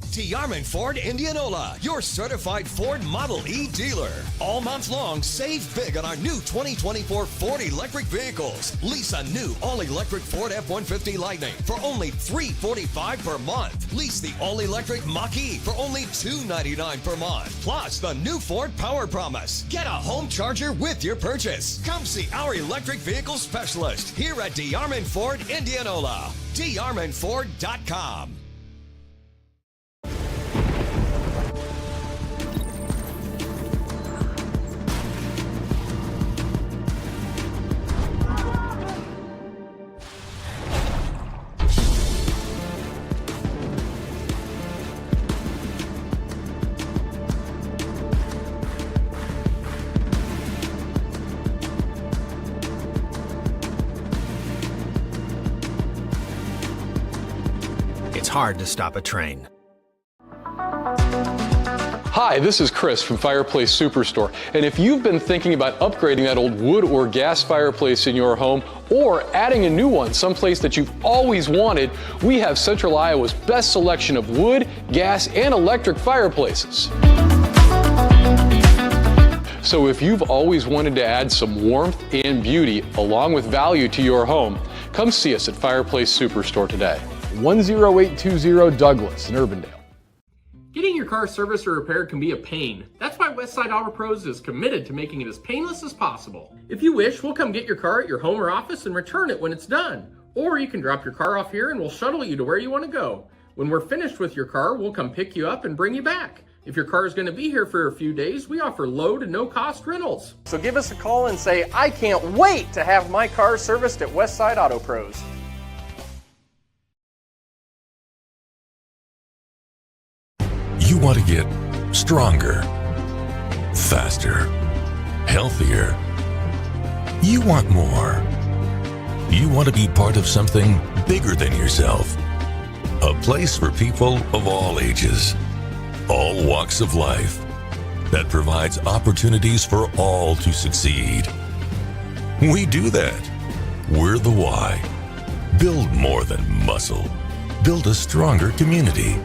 DeArmond Ford Indianola, your certified Ford Model E dealer. All month long, save big on our new 2024 Ford electric vehicles. Lease a new all-electric Ford F-150 Lightning for only $345 per month. Lease the all-electric Mach-E for only $299 per month. Plus, the new Ford Power Promise. Get a home charger with your purchase. Come see our electric vehicle specialist here at DeArmond Ford Indianola. DeArmondFord.com. Hard to stop a train. Hi, this is Chris from Fireplace Superstore, and if you've been thinking about upgrading that old wood or gas fireplace in your home or adding a new one someplace that you've always wanted, we have Central Iowa's best selection of wood, gas, and electric fireplaces. So if you've always wanted to add some warmth and beauty along with value to your home, come see us at Fireplace Superstore today. 10820 Douglas in Urbandale. Getting your car serviced or repaired can be a pain. That's why Westside Auto Pros is committed to making it as painless as possible. If you wish, we'll come get your car at your home or office and return it when it's done. Or you can drop your car off here and we'll shuttle you to where you want to go. When we're finished with your car, we'll come pick you up and bring you back. If your car is going to be here for a few days, we offer low to no cost rentals. So give us a call and say, I can't wait to have my car serviced at Westside Auto Pros. You want to get stronger, faster, healthier. You want more. You want to be part of something bigger than yourself. A place for people of all ages, all walks of life, that provides opportunities for all to succeed. We do that. We're the why. Build more than muscle. Build a stronger community.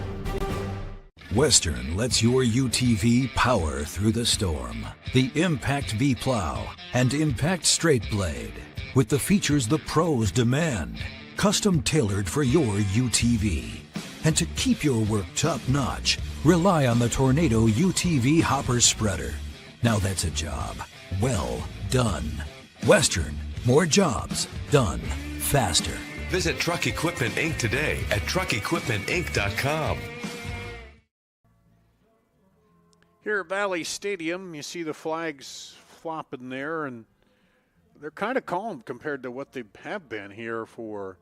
Western lets your UTV power through the storm. The Impact V Plow and Impact Straight Blade, with the features the pros demand, custom tailored for your UTV. And to keep your work top-notch, rely on the Tornado UTV Hopper Spreader. Now that's a job well done. Western, more jobs done faster. Visit Truck Equipment Inc. today at truckequipmentinc.com. Here at Valley Stadium, you see the flags flopping there, and they're kind of calm compared to what they have been here for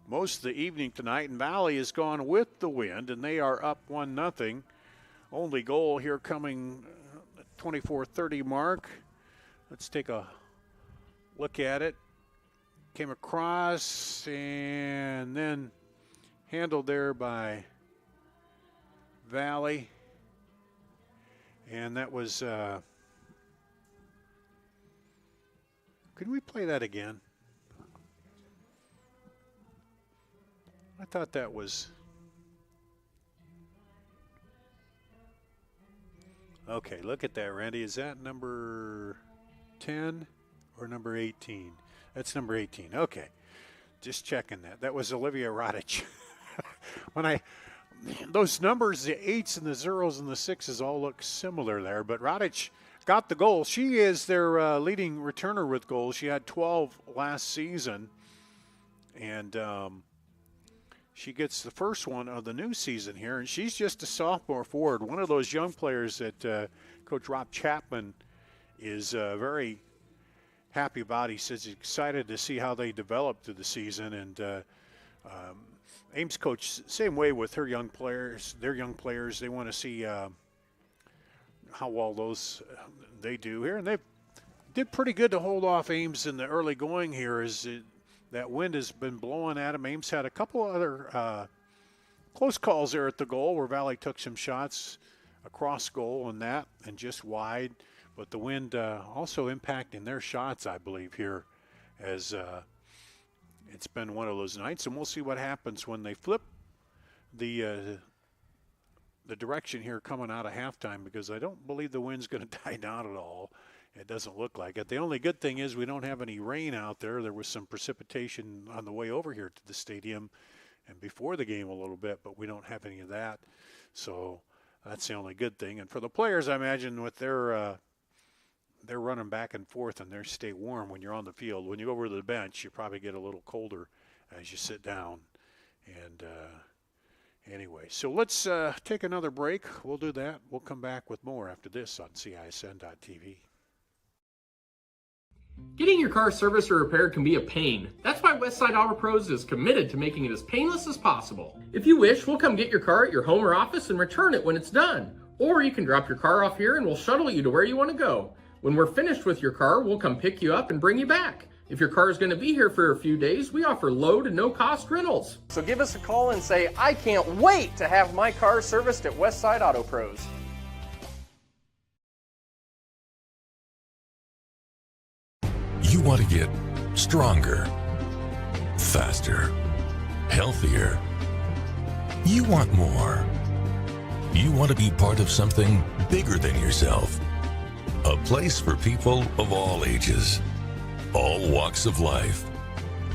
most of the evening tonight. And Valley has gone with the wind, and they are up 1-0. Only goal here coming at 24:30 mark. Let's take a look at it. Came across and then handled there by Valley. And that was, could we play that again? I thought that was, okay, look at that, Randy. Is that number 10 or number 18? That's number 18. Okay, just checking that. That was Olivia Rodich. Those numbers, the 8s and the 0s and the 6s all look similar there, but Rodich got the goal. She is their leading returner with goals. She had 12 last season, and she gets the first one of the new season here, and she's just a sophomore forward, one of those young players that Coach Rob Chapman is very happy about. He says he's excited to see how they develop through the season, and Ames coach, same way with her young players. Their young players, they want to see how well those they do here, and they did pretty good to hold off Ames in the early going here. That wind has been blowing at them. Ames had a couple other close calls there at the goal where Valley took some shots across goal and just wide, but the wind also impacting their shots, I believe, here as it's been one of those nights, and we'll see what happens when they flip the direction here coming out of halftime, because I don't believe the wind's going to die down at all. It doesn't look like it. The only good thing is we don't have any rain out there. There was some precipitation on the way over here to the stadium and before the game a little bit, but we don't have any of that. So that's the only good thing. And for the players, I imagine with they're running back and forth and they stay warm when you're on the field. When you go over to the bench, you probably get a little colder as you sit down. And anyway, so let's take another break. We'll do that. We'll come back with more after this on CISN.TV. Getting your car serviced or repaired can be a pain. That's why Westside Auto Pros is committed to making it as painless as possible. If you wish, we'll come get your car at your home or office and return it when it's done. Or you can drop your car off here and we'll shuttle you to where you want to go. When we're finished with your car, we'll come pick you up and bring you back. If your car is going to be here for a few days, we offer low to no cost rentals. So give us a call and say, I can't wait to have my car serviced at Westside Auto Pros. You want to get stronger, faster, healthier. You want more. You want to be part of something bigger than yourself. A place for people of all ages, all walks of life,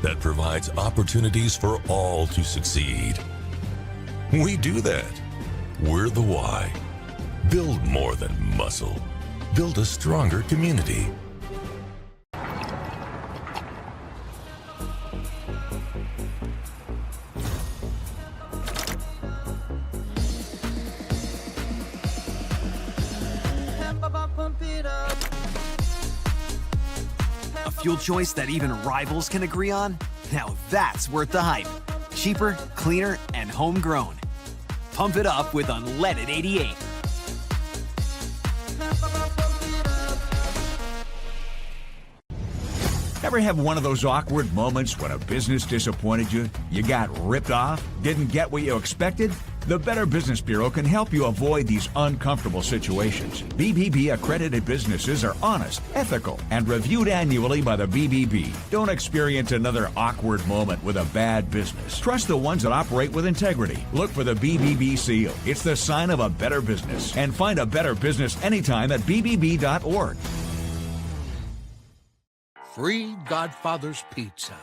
that provides opportunities for all to succeed. We do that. We're the why. Build more than muscle. Build a stronger community. fuel choice that even rivals can agree on? Now that's worth the hype. Cheaper, cleaner, and homegrown. Pump it up with unleaded 88. Ever have one of those awkward moments when a business disappointed you? You got ripped off? Didn't get what you expected? The Better Business Bureau can help you avoid these uncomfortable situations. BBB accredited businesses are honest, ethical, and reviewed annually by the BBB. Don't experience another awkward moment with a bad business. Trust the ones that operate with integrity. Look for the BBB seal. It's the sign of a better business. And find a better business anytime at bbb.org. Free Godfather's Pizza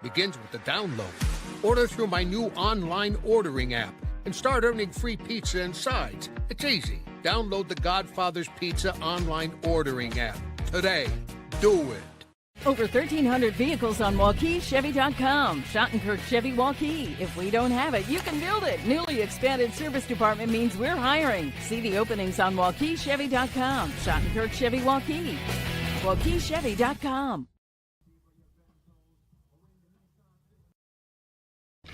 begins with the download. Order through my new online ordering app and start earning free pizza and sides. It's easy. Download the Godfather's Pizza online ordering app today. Do it. Over 1,300 vehicles on WaukeeChevy.com. Schottenkirk Chevy Waukee. If we don't have it, you can build it. Newly expanded service department means we're hiring. See the openings on WaukeeChevy.com. Schottenkirk Chevy Waukee. WaukeeChevy.com.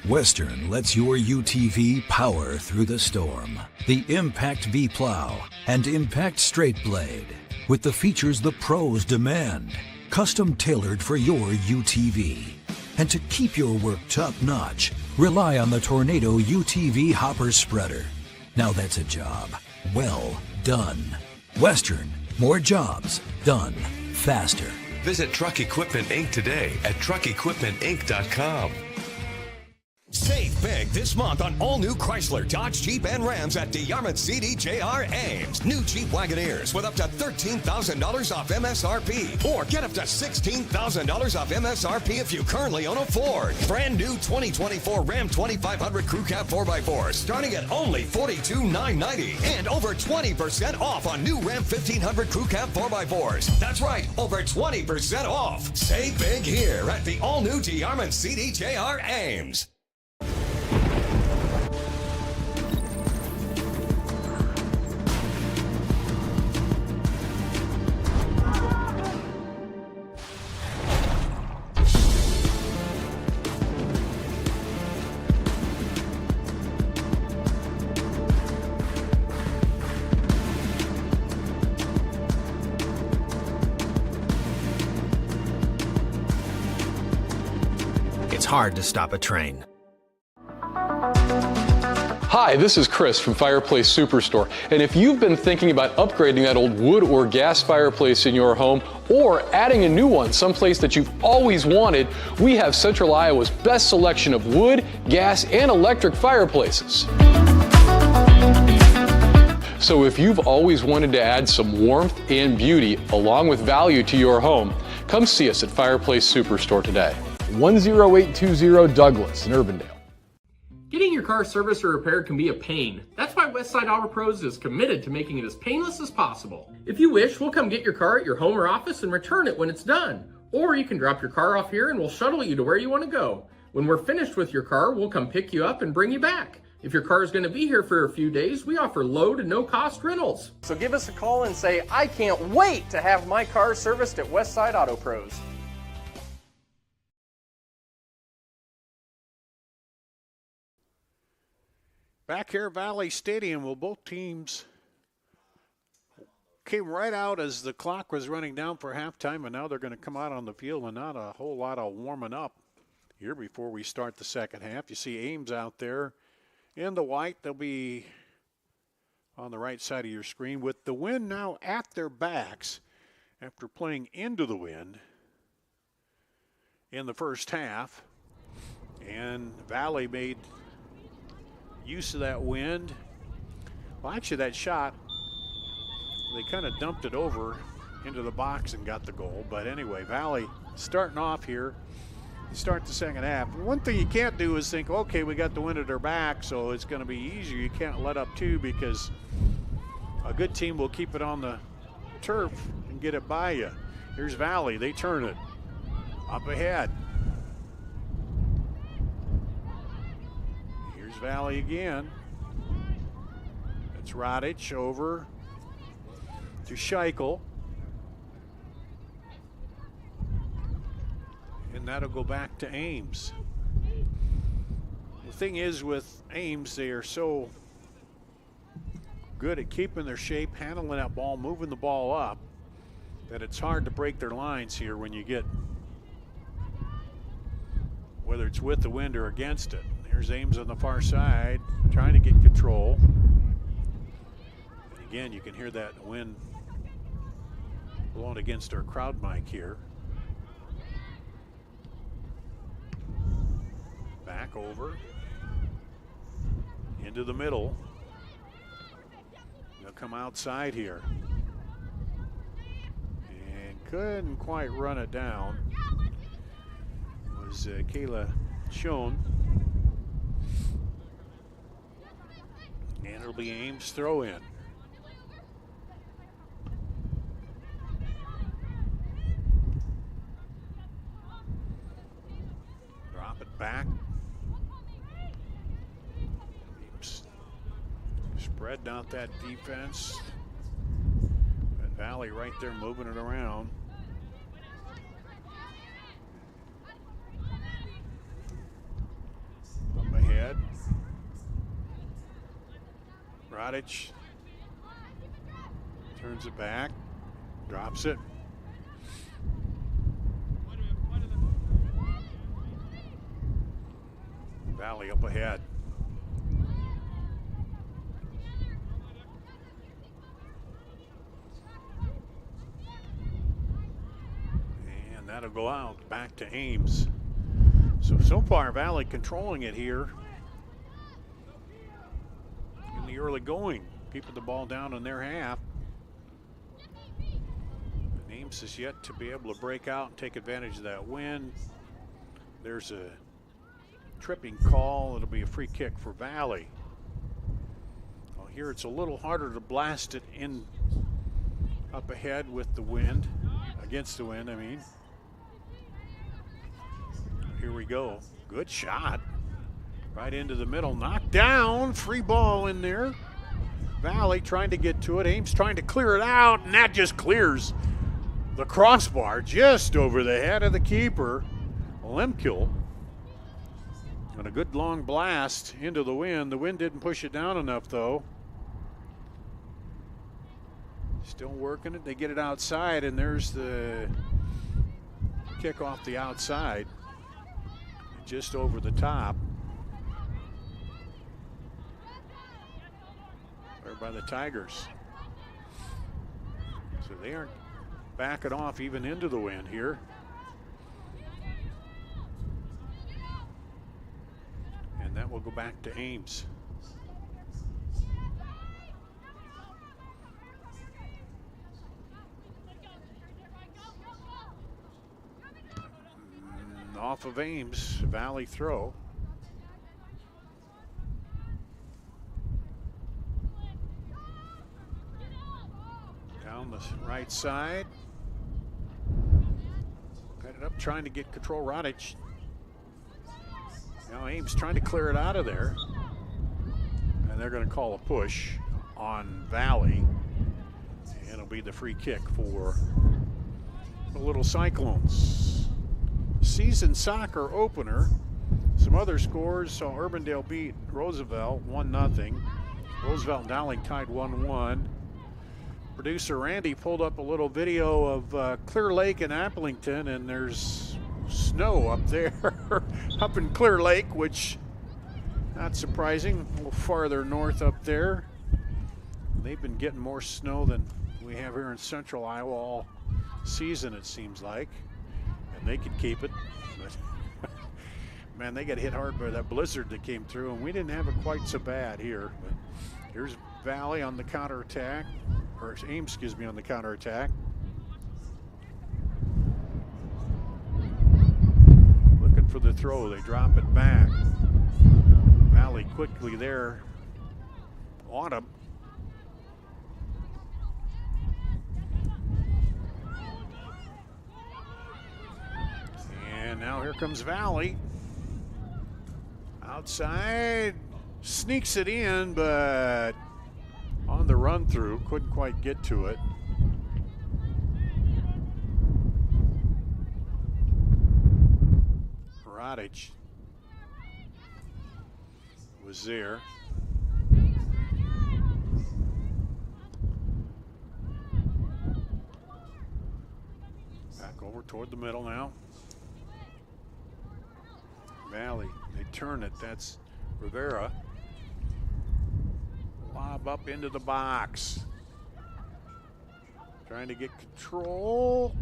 Western lets your UTV power through the storm. The Impact V-Plow and Impact Straight Blade, with the features the pros demand. Custom tailored for your UTV. And to keep your work top-notch, rely on the Tornado UTV Hopper Spreader. Now that's a job well done. Western, more jobs done faster. Visit Truck Equipment Inc. today at truckequipmentinc.com. Save big this month on all new Chrysler, Dodge, Jeep, and Rams at DeArmond CDJR Ames. New Jeep Wagoneers with up to $13,000 off MSRP. Or get up to $16,000 off MSRP if you currently own a Ford. Brand new 2024 Ram 2500 Crew Cab 4x4 starting at only $42,990. And over 20% off on new Ram 1500 Crew Cab 4x4s. That's right, over 20% off. Save big here at the all-new DeArmond CDJR Ames. It's hard to stop a train. Hi, this is Chris from Fireplace Superstore. And if you've been thinking about upgrading that old wood or gas fireplace in your home or adding a new one someplace that you've always wanted, we have Central Iowa's best selection of wood, gas, and electric fireplaces. So if you've always wanted to add some warmth and beauty along with value to your home, come see us at Fireplace Superstore today. 10820 Douglas in Urbandale. Getting your car serviced or repaired can be a pain. That's why Westside Auto Pros is committed to making it as painless as possible. If you wish, we'll come get your car at your home or office and return it when it's done. Or you can drop your car off here and we'll shuttle you to where you want to go. When we're finished with your car, we'll come pick you up and bring you back. If your car is going to be here for a few days, we offer low to no cost rentals. So give us a call and say, I can't wait to have my car serviced at Westside Auto Pros. Back here at Valley Stadium, well, both teams came right out as the clock was running down for halftime, and now they're going to come out on the field and not a whole lot of warming up here before we start the second half. You see Ames out there in the white. They'll be on the right side of your screen with the wind now at their backs after playing into the wind in the first half. And Valley made use of that wind. Well, actually that shot, they kind of dumped it over into the box and got the goal. But anyway, Valley starting off here, start the second half. One thing you can't do is think, okay, we got the wind at our back, so it's going to be easier. You can't let up too, because a good team will keep it on the turf and get it by you. Here's Valley, they turn it up ahead. Valley again. It's Radic over to Scheichel. And that'll go back to Ames. The thing is with Ames, they are so good at keeping their shape, handling that ball, moving the ball up, that it's hard to break their lines here when you get, whether it's with the wind or against it. Here's Ames on the far side, trying to get control. And again, you can hear that wind blowing against our crowd mic here. Back over. Into the middle. They'll come outside here. And couldn't quite run it down. It was Kayla Schoen. And it'll be Ames throw in. Drop it back. Ames spreading out that defense. But Valley right there moving it around. Up ahead. Rodic turns it back, drops it. Valley up ahead. And that'll go out back to Ames. So far Valley controlling it here in the early going, keeping the ball down in their half. And Ames is yet to be able to break out and take advantage of that wind. There's a tripping call. It'll be a free kick for Valley. Well, here it's a little harder to blast it in up ahead with the wind, against the wind, I mean. Here we go. Good shot. Right into the middle. Knocked down. Free ball in there. Valley trying to get to it. Ames trying to clear it out, and that just clears the crossbar just over the head of the keeper, Lemkill. And a good long blast into the wind. The wind didn't push it down enough, though. Still working it. They get it outside, and there's the kick off the outside. Just over the top. There by the Tigers. So they aren't backing off even into the wind here. And that will go back to Ames. Off of Ames, Valley throw. Down the right side. Got it up, trying to get control. Rodic. Now Ames trying to clear it out of there. And they're going to call a push on Valley. And it'll be the free kick for the Little Cyclones. Season soccer opener. Some other scores. So Urbandale beat Roosevelt 1-0. Roosevelt and Dowling tied 1-1. Producer Randy pulled up a little video of Clear Lake and Applington, and there's snow up there up in Clear Lake, which not surprising, a little farther north up there. They've been getting more snow than we have here in central Iowa all season, it seems like. And they could keep it, but man, they got hit hard by that blizzard that came through, and we didn't have it quite so bad here. But here's Valley on the counterattack, or Ames, excuse me, on the counterattack. Looking for the throw, they drop it back. Valley quickly there. Autumn. And now here comes Valley. Outside, sneaks it in, but on the run through, couldn't quite get to it. Radic was there. Back over toward the middle now. Valley, they turn it. That's Rivera. Lob up into the box. Trying to get control.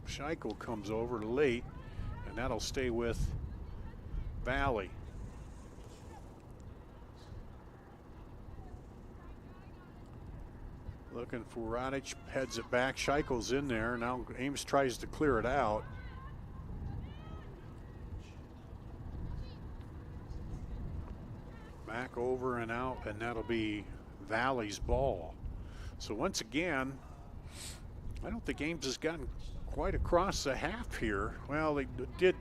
Scheichel comes over late, and that'll stay with Valley. Looking for Radic, heads it back. Scheichel's in there. Now Ames tries to clear it out. Back over and out, and that'll be Valley's ball. So once again, I don't think Ames has gotten quite across the half here. Well, they did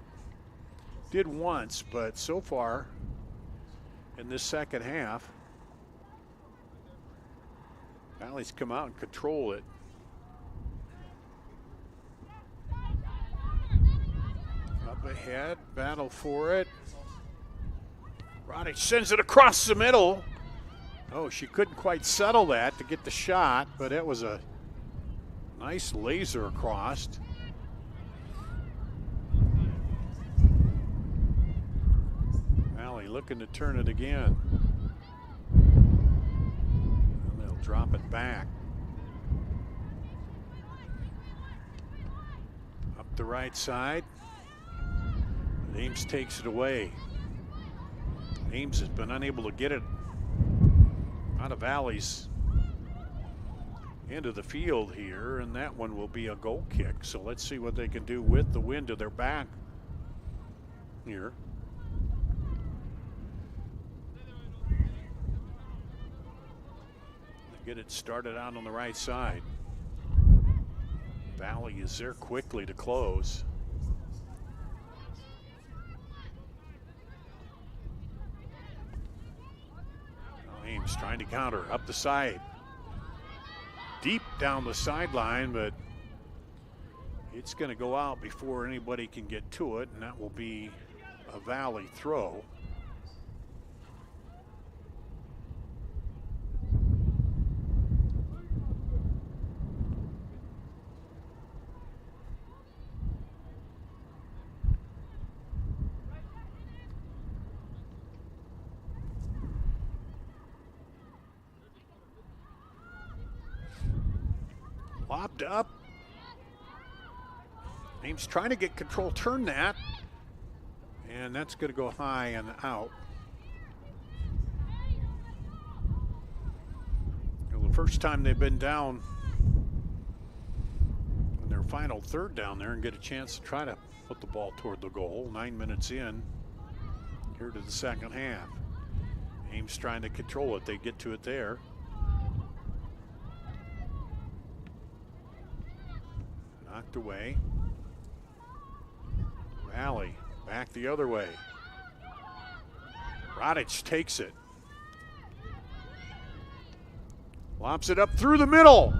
once, but so far in this second half, Valley's come out and control it. Up ahead, battle for it. Radic sends it across the middle. Oh, she couldn't quite settle that to get the shot, but it was a nice laser across. Valley looking to turn it again. And they'll drop it back. Up the right side. Ames takes it away. Ames has been unable to get it out of Valley's end of the field here, and that one will be a goal kick. So let's see what they can do with the wind to their back here. They get it started out on the right side. Valley is there quickly to close. Ames trying to counter up the side. Deep down the sideline, but it's going to go out before anybody can get to it, and that will be a Valley throw. Lobbed up. Ames trying to get control, turn that, and that's going to go high and out. Well, the first time they've been down in their final third down there and get a chance to try to put the ball toward the goal. 9 minutes in here to the second half. Ames trying to control it. They get to it there. Knocked away. Valley back the other way. Radic takes it. Lobs it up through the middle.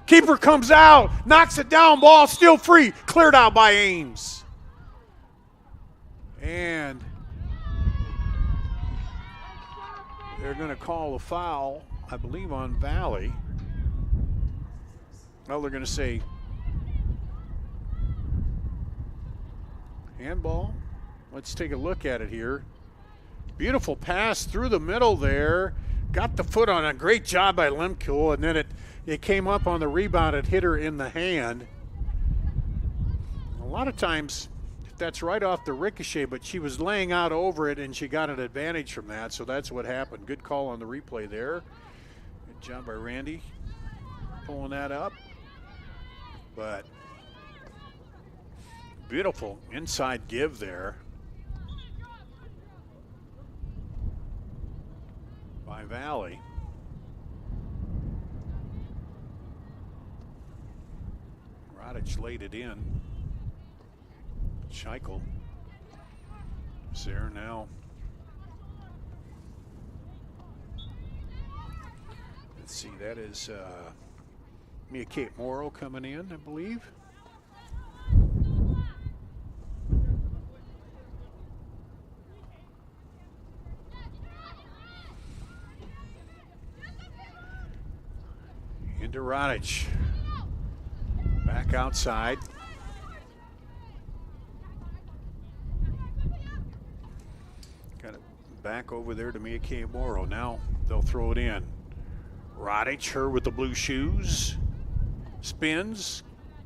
Keeper comes out, knocks it down, ball still free. Cleared out by Ames. And they're going to call a foul, I believe, on Valley. Well, they're going to say handball. Let's take a look at it here. Beautiful pass through the middle there. Got the foot on it. Great job by Lemke, and then it came up on the rebound. It hit her in the hand. A lot of times that's right off the ricochet, but she was laying out over it and she got an advantage from that, so that's what happened. Good call on the replay there. Good job by Randy pulling that up. But beautiful inside give there by Valley. Radic laid it in. Scheichel is there now. Let's see, that is Mia Kate Morrow coming in, I believe. Into Radic. Back outside. Got it back over there to Mia Morrow. Now they'll throw it in. Radic, her with the blue shoes. Spins.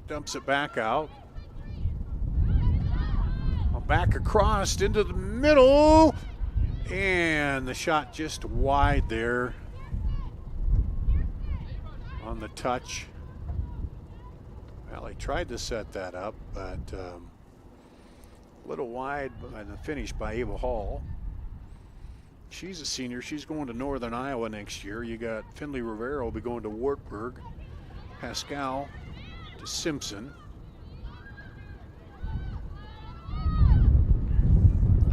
Dumps it back out. Back across into the middle. And the shot just wide there on the touch. Well, he tried to set that up, but a little wide by the finish by Ava Hall. She's a senior. She's going to Northern Iowa next year. You got Finley Rivera will be going to Wartburg. Pascal to Simpson.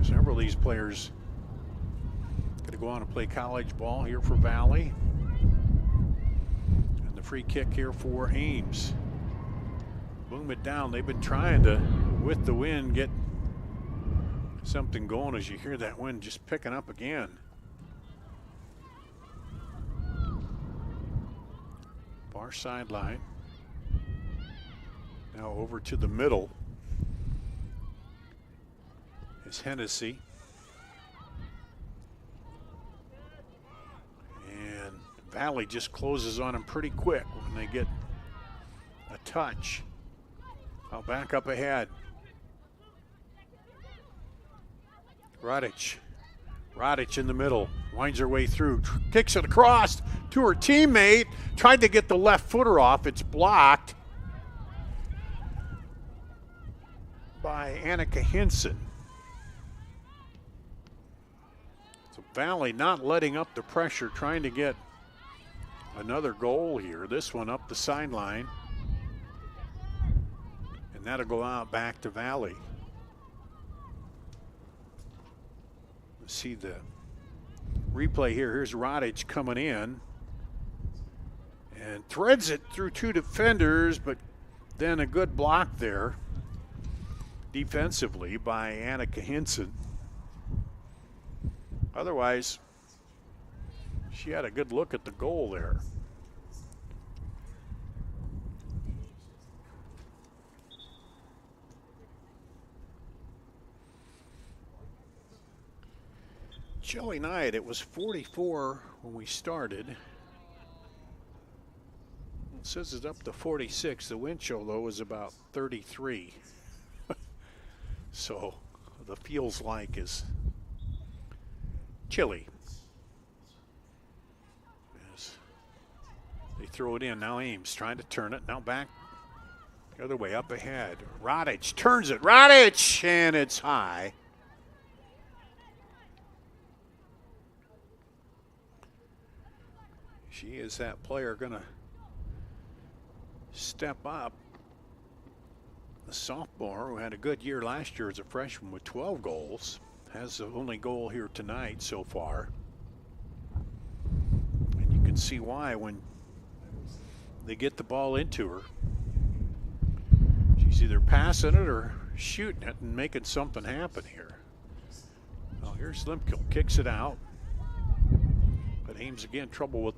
Several of these players going to go on and play college ball here for Valley. And the free kick here for Ames. Boom it down. They've been trying to, with the wind, get something going as you hear that wind just picking up again. Far sideline. Now over to the middle. Hennessy. And Valley just closes on him pretty quick when they get a touch. I'll back up ahead. Radic. Radic in the middle. Winds her way through. Kicks it across to her teammate. Tried to get the left footer off. It's blocked by Annika Hinson. Valley not letting up the pressure, trying to get another goal here. This one up the sideline. And that'll go out back to Valley. Let's see the replay here. Here's Radic coming in. And threads it through two defenders, but then a good block there defensively by Annika Hinson. Otherwise, she had a good look at the goal there. Chilly night. It was 44 when we started. It says it's up to 46. The wind chill, though, is about 33. So the feels like is chilly. As they throw it in. Now Ames trying to turn it. Now back the other way up ahead. Radic turns it. Radic! And it's high. She is that player going to step up. The sophomore who had a good year last year as a freshman with 12 goals. Has the only goal here tonight so far. And you can see why when they get the ball into her. She's either passing it or shooting it and making something happen here. Well, here's Limkill, kicks it out. But Ames again, trouble with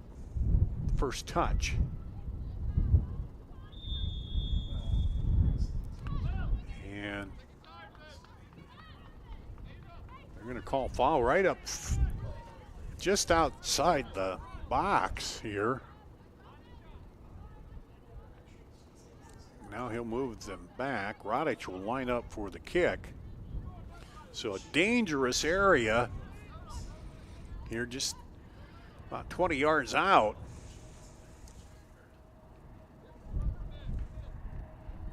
the first touch. And they're going to call foul right up just outside the box here. Now he'll move them back. Radic will line up for the kick. So a dangerous area here, just about 20 yards out.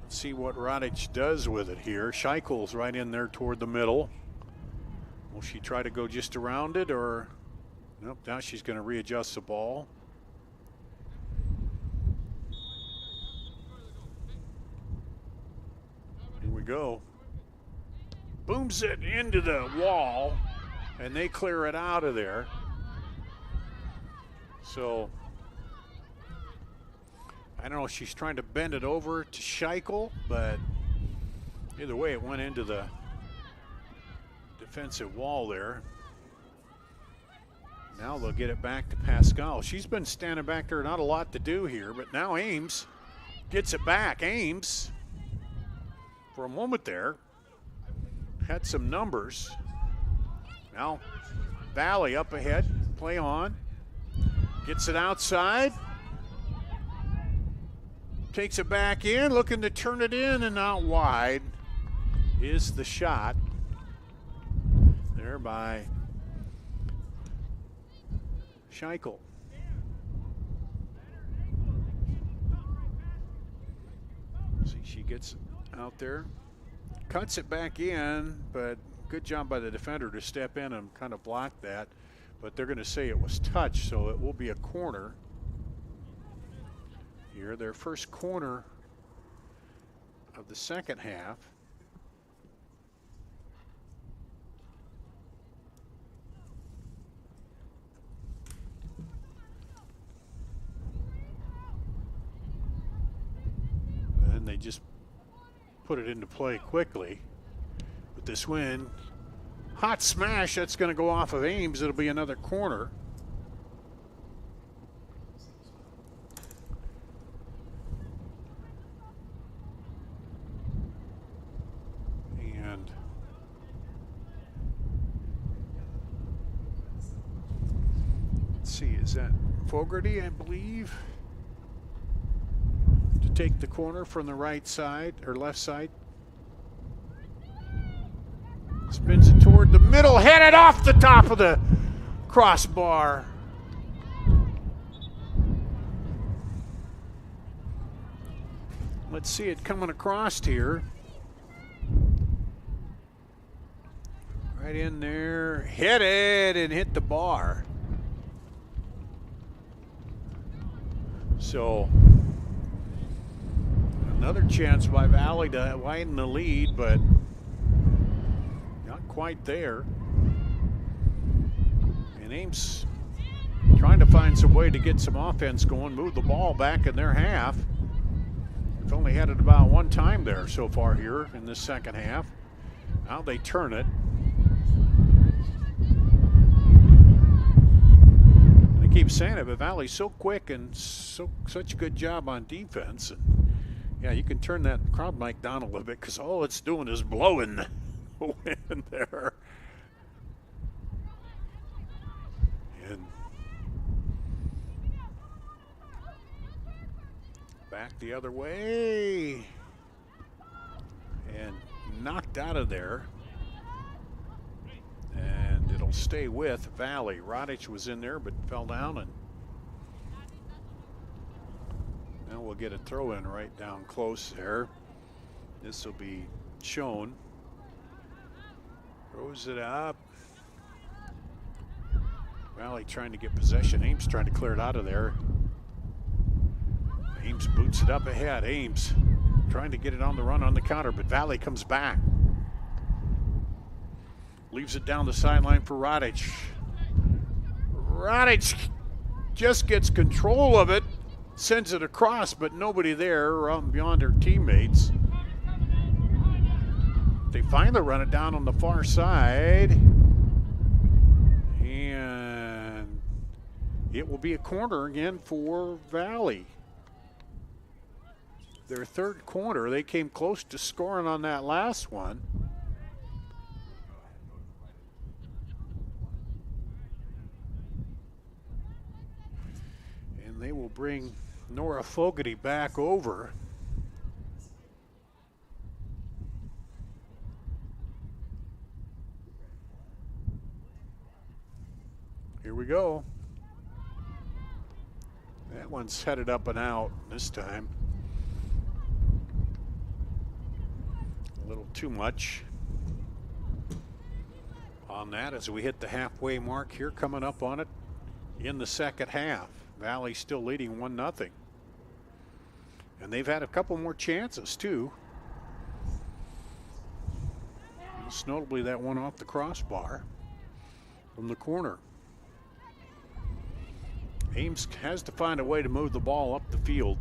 Let's see what Radic does with it here. Scheichel's right in there toward the middle. Will she try to go just around it, or nope, now she's going to readjust the ball. Here we go. Booms it into the wall, and they clear it out of there. So I don't know if she's trying to bend it over to Scheichel, but either way it went into the defensive wall there. Now they'll get it back to Pascal. She's been standing back there, not a lot to do here, but now Ames gets it back. Ames, for a moment there, had some numbers. Now Valley up ahead, play on. Gets it outside. Takes it back in, looking to turn it in and out wide is the shot. There by Scheichel. See, she gets out there, cuts it back in, but good job by the defender to step in and kind of block that. But they're going to say it was touched, so it will be a corner. Here, their first corner of the second half. And they just put it into play quickly with this win. Hot smash, that's going to go off of Ames. It'll be another corner. And let's see, is that Fogarty, I believe, to take the corner from the right side or left side? Spins it toward the middle, headed off the top of the crossbar. Let's see it coming across here. Right in there, hit it and hit the bar. So another chance by Valley to widen the lead, but not quite there. And Ames trying to find some way to get some offense going, move the ball back in their half. They've only had it about one time there so far here in this second half. Now they turn it. And I keep saying it, but Valley's so quick and such a good job on defense. And yeah, you can turn that crowd mic down a little bit because all it's doing is blowing the wind there. And back the other way. And knocked out of there. And it'll stay with Valley. Rodich was in there but fell down, and now we'll get a throw in right down close there. This will be shown. Throws it up. Valley trying to get possession. Ames trying to clear it out of there. Ames boots it up ahead. Ames trying to get it on the run on the counter, but Valley comes back. Leaves it down the sideline for Rodich. Rodich just gets control of it, sends it across, but nobody there beyond her teammates. They finally run it down on the far side. And it will be a corner again for Valley. Their third corner. They came close to scoring on that last one. And they will bring Nora Fogarty back over. Here we go. That one's headed up and out this time. A little too much on that as we hit the halfway mark here, coming up on it in the second half. Valley still leading 1-0. And they've had a couple more chances too. Most notably that one off the crossbar from the corner. Ames has to find a way to move the ball up the field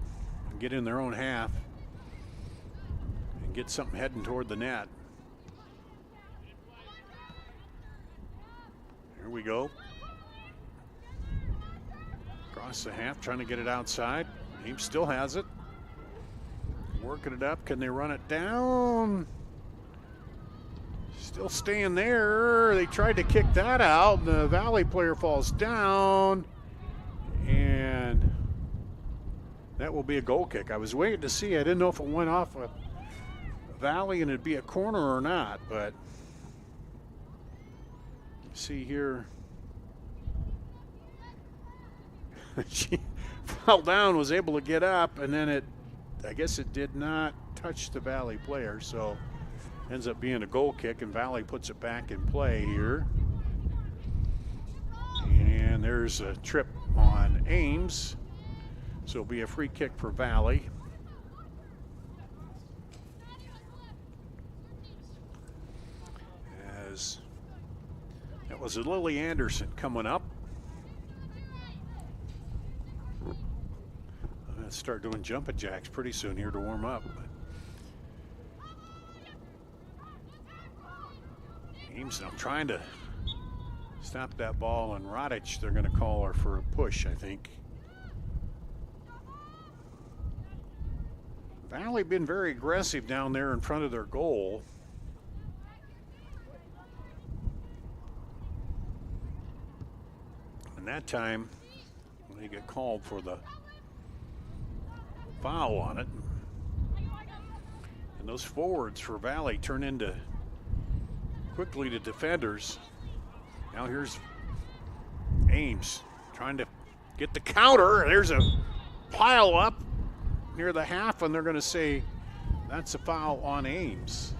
and get in their own half and get something heading toward the net. Here we go. Across the half, trying to get it outside. Ames still has it. Working it up. Can they run it down? Still staying there. They tried to kick that out. The Valley player falls down. And that will be a goal kick. I was waiting to see. I didn't know if it went off a Valley and it'd be a corner or not. But see here. She fell down, was able to get up, and then I guess it did not touch the Valley player, so ends up being a goal kick, and Valley puts it back in play here. And there's a trip on Ames, so it'll be a free kick for Valley. As that was a Lily Anderson coming up. Start doing jumping jacks pretty soon here to warm up. Ames now trying to stop that ball, and Rodich, they're going to call her for a push, I think. Valley been very aggressive down there in front of their goal. And that time, they get called for the foul on it. And those forwards for Valley turn into quickly to defenders. Now here's Ames trying to get the counter. There's a pile up near the half, and they're going to say that's a foul on Ames.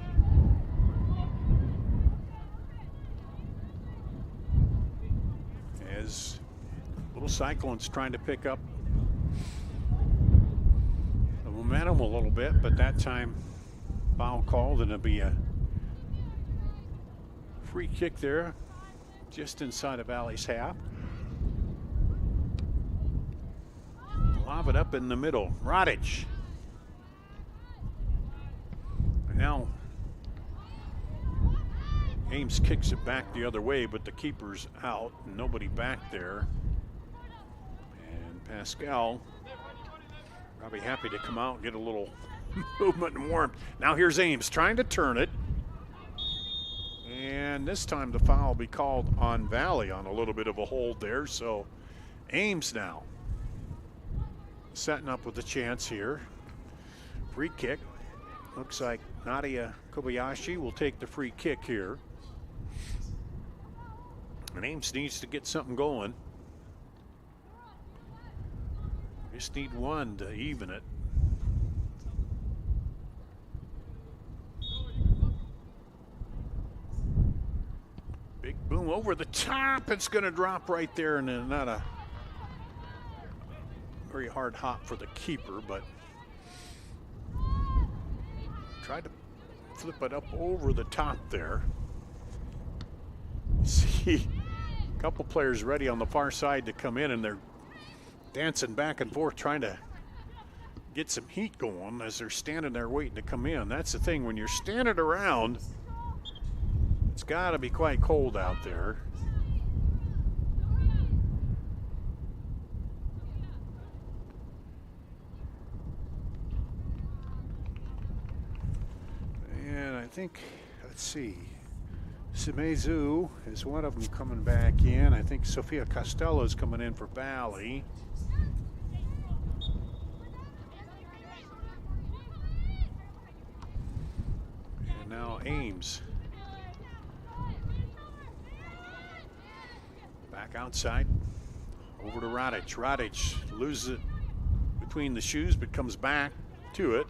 As Little Cyclones trying to pick up momentum a little bit, but that time foul called, and it'll be a free kick there just inside of Valley's half. Lob it up in the middle. Rodich. Now Ames kicks it back the other way, but the keeper's out. Nobody back there. And Pascal probably happy to come out and get a little movement and warmth. Now here's Ames trying to turn it. And this time the foul will be called on Valley on a little bit of a hold there. So Ames now setting up with a chance here. Free kick. Looks like Nadia Kobayashi will take the free kick here. And Ames needs to get something going. Just need one to even it. Big boom over the top. It's going to drop right there, and then not a very hard hop for the keeper, but tried to flip it up over the top there. See a couple players ready on the far side to come in, and they're dancing back and forth trying to get some heat going as they're standing there waiting to come in. That's the thing, when you're standing around, it's got to be quite cold out there. And I think, let's see, Simezu is one of them coming back in. I think Sofia Costello is coming in for Valley. And now Ames. Back outside. Over to Rodich. Rodich loses it between the shoes but comes back to it.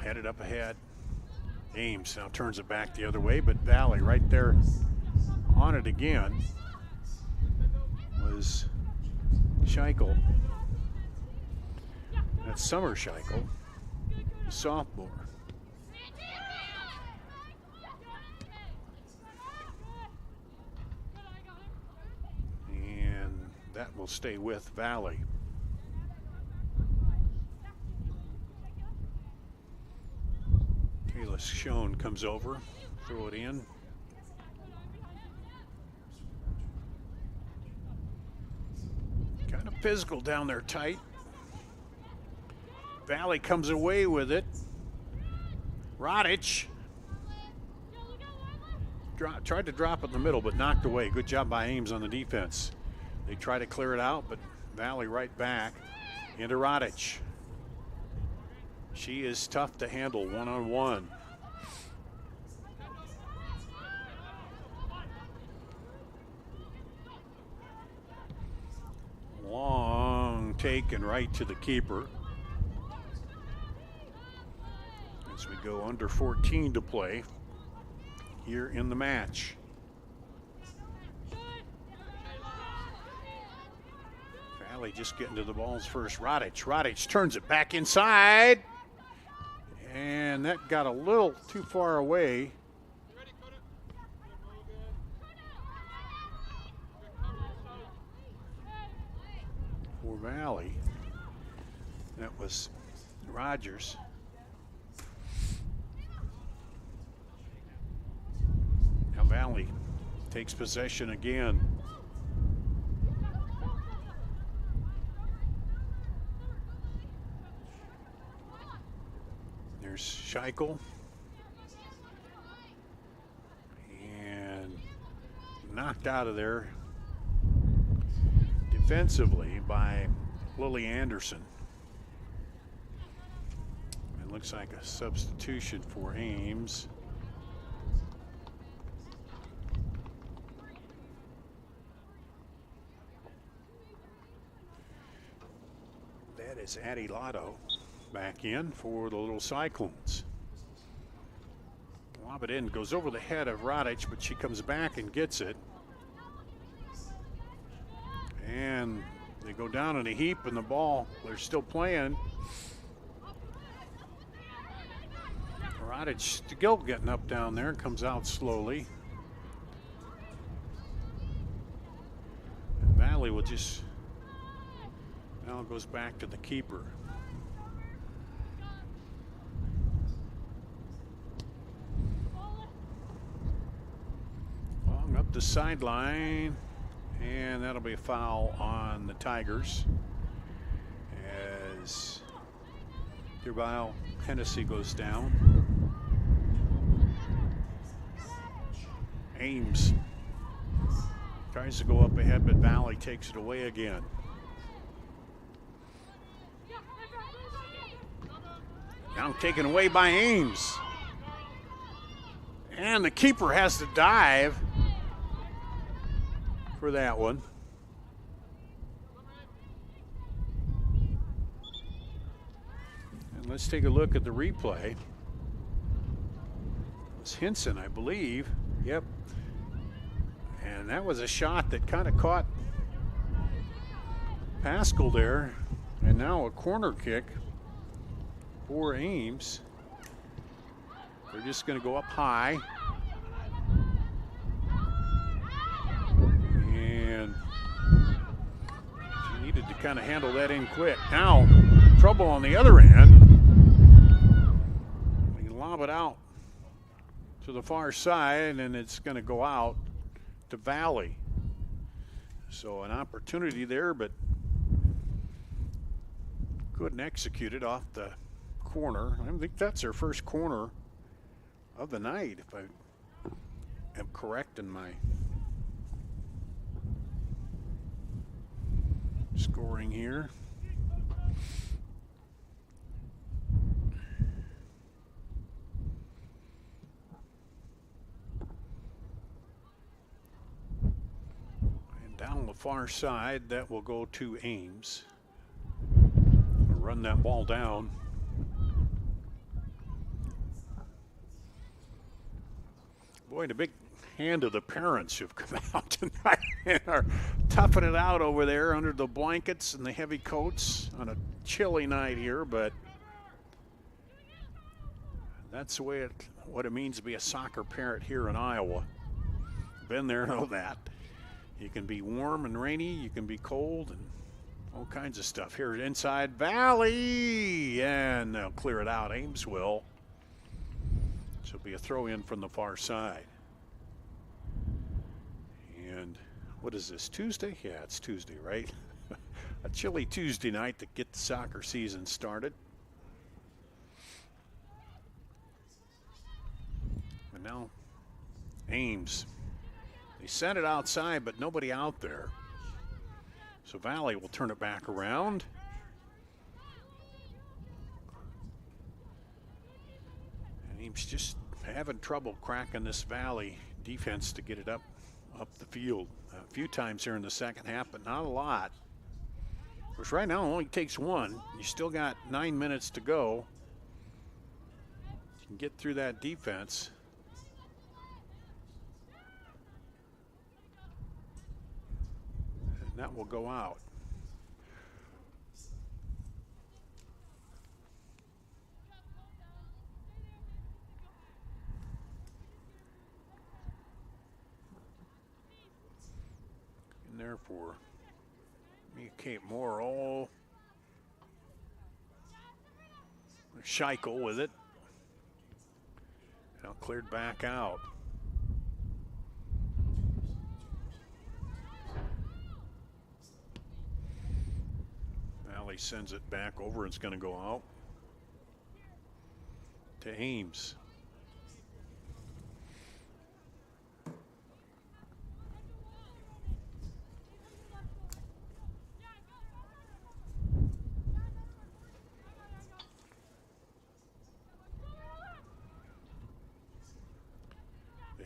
Headed up ahead. Ames now turns it back the other way, but Valley right there on it again was Scheichel. That's Summer Scheichel, the sophomore. And that will stay with Valley. Kayla Schoen comes over, throw it in. physical down there tight. Valley comes away with it. Rodich tried to drop it in the middle, but knocked away. Good job by Ames on the defense. They try to clear it out, but Valley right back into Rodich. She is tough to handle one-on-one. Long take and right to the keeper. As we go under 14 to play here in the match. Valley just getting to the balls first. Rodich turns it back inside. And that got a little too far away. For Valley. That was Rogers. Now Valley takes possession again. There's Scheichel. And knocked out of there defensively by Lily Anderson. It looks like a substitution for Ames. That is Addie Lotto back in for the little Cyclones. Lob it in, goes over the head of Rodich, but she comes back and gets it. And they go down in a heap, and the ball, they're still playing. Rodich still getting up down there, comes out slowly. And Valley will just, now it goes back to the keeper. Long up the sideline. And that'll be a foul on the Tigers as Durval Hennessy goes down. Ames tries to go up ahead, but Valley takes it away again. Now taken away by Ames. And the keeper has to dive for that one. And let's take a look at the replay. It's Hinson, I believe. Yep. And that was a shot that kind of caught Pascal there. And now a corner kick for Ames. They're just going to go up high. And she needed to kind of handle that in quick. Now, trouble on the other end. We lob it out to the far side, and it's going to go out to Valley. So an opportunity there, but couldn't execute it off the corner. I think that's their first corner of the night, if I am correct in my scoring here. And down the far side, that will go to Ames. Run that ball down. Boy, the big hand of the parents who've come out tonight and are toughing it out over there under the blankets and the heavy coats on a chilly night here, but that's the way what it means to be a soccer parent here in Iowa. Been there, know that. You can be warm and rainy, you can be cold, and all kinds of stuff. Here inside Valley, and they'll clear it out. Ames will. So it'll be a throw in from the far side. And what is this, Tuesday? Yeah, it's Tuesday, right? A chilly Tuesday night to get the soccer season started. And now Ames. They sent it outside, but nobody out there. So Valley will turn it back around. And Ames just having trouble cracking this Valley defense to get it up the field. A few times here in the second half, but not a lot. Of course, right now it only takes one. You still got 9 minutes to go. You can get through that defense. And that will go out. In there for Kate Moore. Oh, Scheichel with it. Now cleared back out. Valley sends it back over. It's going to go out to Ames.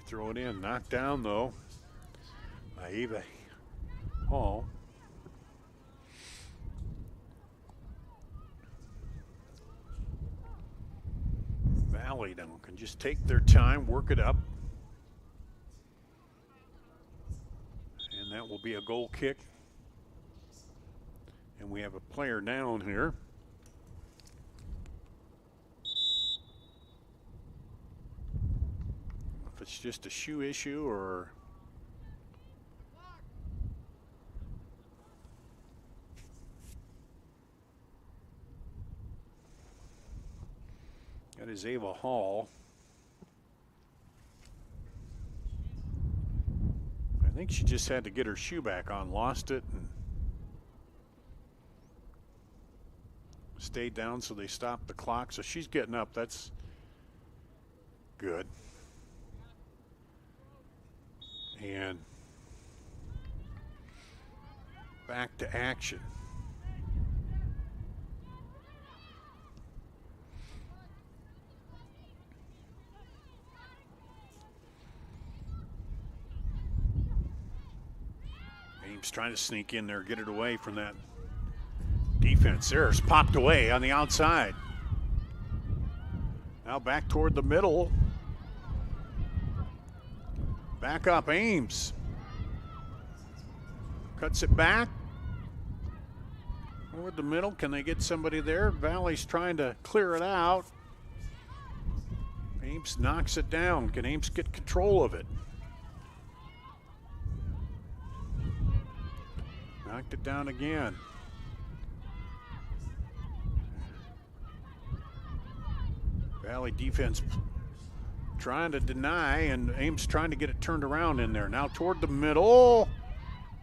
Throw it in, knocked down though by Eva Hall. Valley now can just take their time, work it up. And that will be a goal kick. And we have a player down here. It's just a shoe issue or that is Ava Hall. I think she just had to get her shoe back on, lost it and stayed down, so they stopped the clock. So she's getting up. That's good. And back to action. Ames trying to sneak in there, get it away from that defense. There's popped away on the outside. Now back toward the middle. Back up, Ames. Cuts it back. Toward the middle, can they get somebody there? Valley's trying to clear it out. Ames knocks it down. Can Ames get control of it? Knocked it down again. Valley defense trying to deny, and Ames trying to get it turned around in there. Now toward the middle,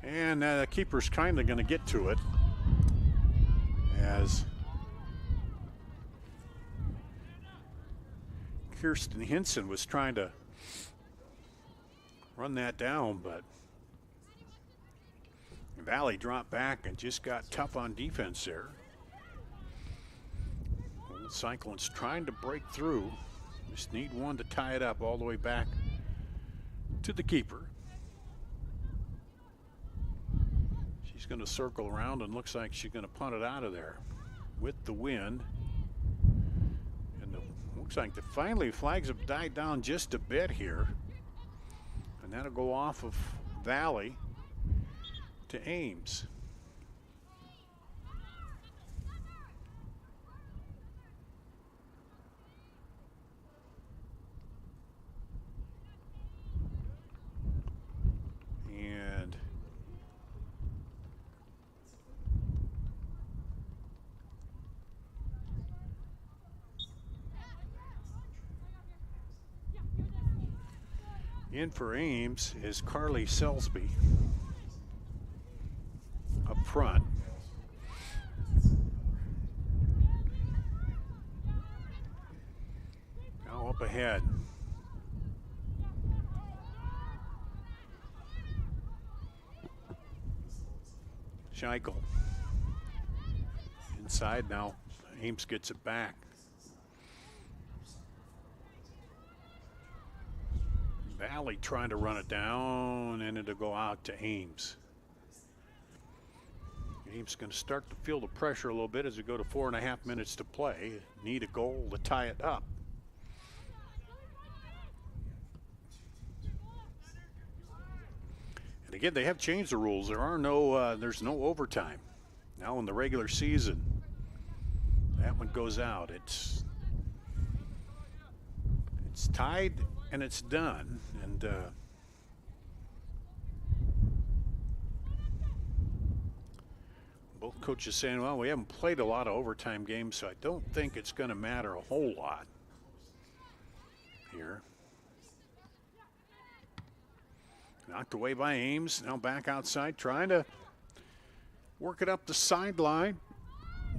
and the keeper's kind of going to get to it as Kirsten Hinson was trying to run that down, but Valley dropped back and just got tough on defense there. Old Cyclones trying to break through. Just need one to tie it up all the way back to the keeper. She's going to circle around and looks like she's going to punt it out of there with the wind. And looks like finally flags have died down just a bit here. And that'll go off of Valley to Ames. And in for Ames is Carly Selsby up front. up ahead. Scheichel. Inside now. Ames gets it back. Valley trying to run it down, and it'll go out to Ames. Ames going to start to feel the pressure a little bit as we go to 4.5 minutes to play. Need a goal to tie it up. And again, they have changed the rules. There's no overtime. Now in the regular season, that one goes out. It's tied and it's done. And both coaches saying, well, we haven't played a lot of overtime games, so I don't think it's going to matter a whole lot here. Knocked away by Ames. Now back outside, trying to work it up the sideline.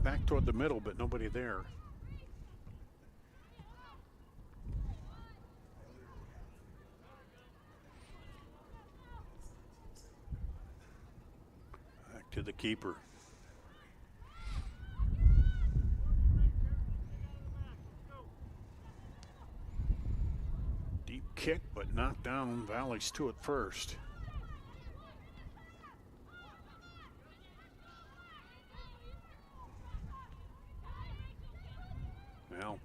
Back toward the middle, but nobody there. Back to the keeper. Deep kick, but knocked down. Valley's to it first. Well,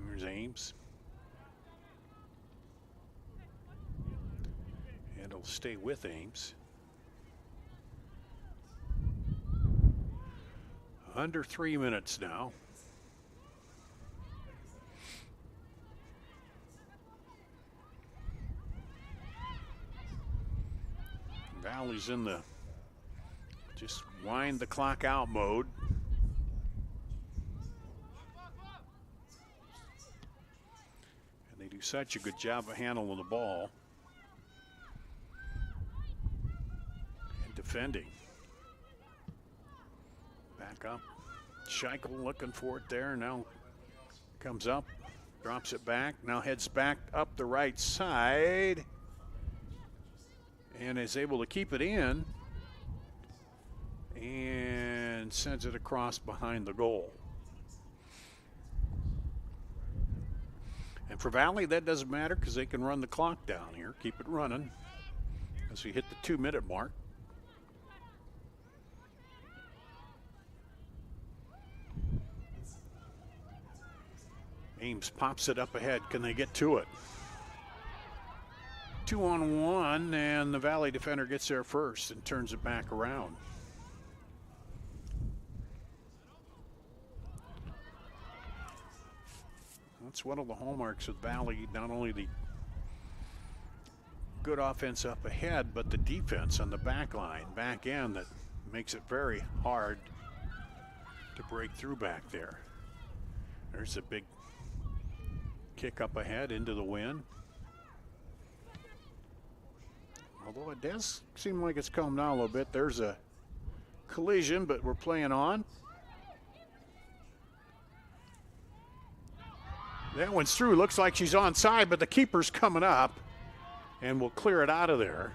there's Ames. And it'll stay with Ames. Under 3 minutes now. Valley's in the just wind the clock out mode. And they do such a good job of handling the ball and defending. Back up. Scheichel looking for it there. Now comes up, drops it back. Now heads back up the right side and is able to keep it in. And sends it across behind the goal. And for Valley, that doesn't matter because they can run the clock down here, keep it running as we hit the 2-minute mark. Ames pops it up ahead. Can they get to it? 2-on-1, and the Valley defender gets there first and turns it back around. That's one of the hallmarks of Valley, not only the good offense up ahead, but the defense on the back line, back end, that makes it very hard to break through back there. There's a big kick up ahead into the wind. Although it does seem like it's calmed down a little bit. There's a collision, but we're playing on. That one's through. Looks like she's onside, but the keeper's coming up and will clear it out of there.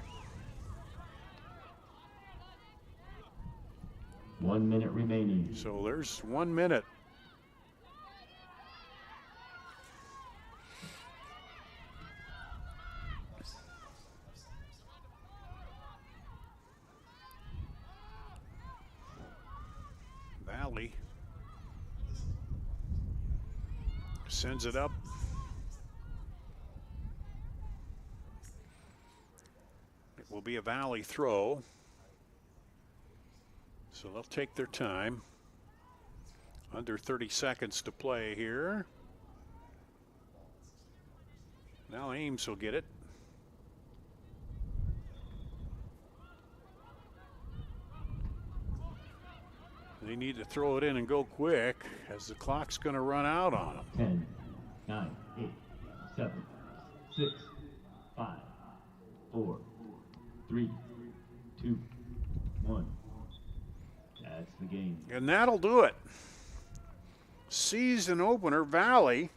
1 minute remaining. So there's 1 minute. Valley sends it up. It will be a Valley throw. So they'll take their time. Under 30 seconds to play here. Now Ames will get it. They need to throw it in and go quick as the clock's going to run out on them. 10, 9, 8, 7, 6, 5, 4, 3, 2, 1. That's the game. And that'll do it. season opener. Valley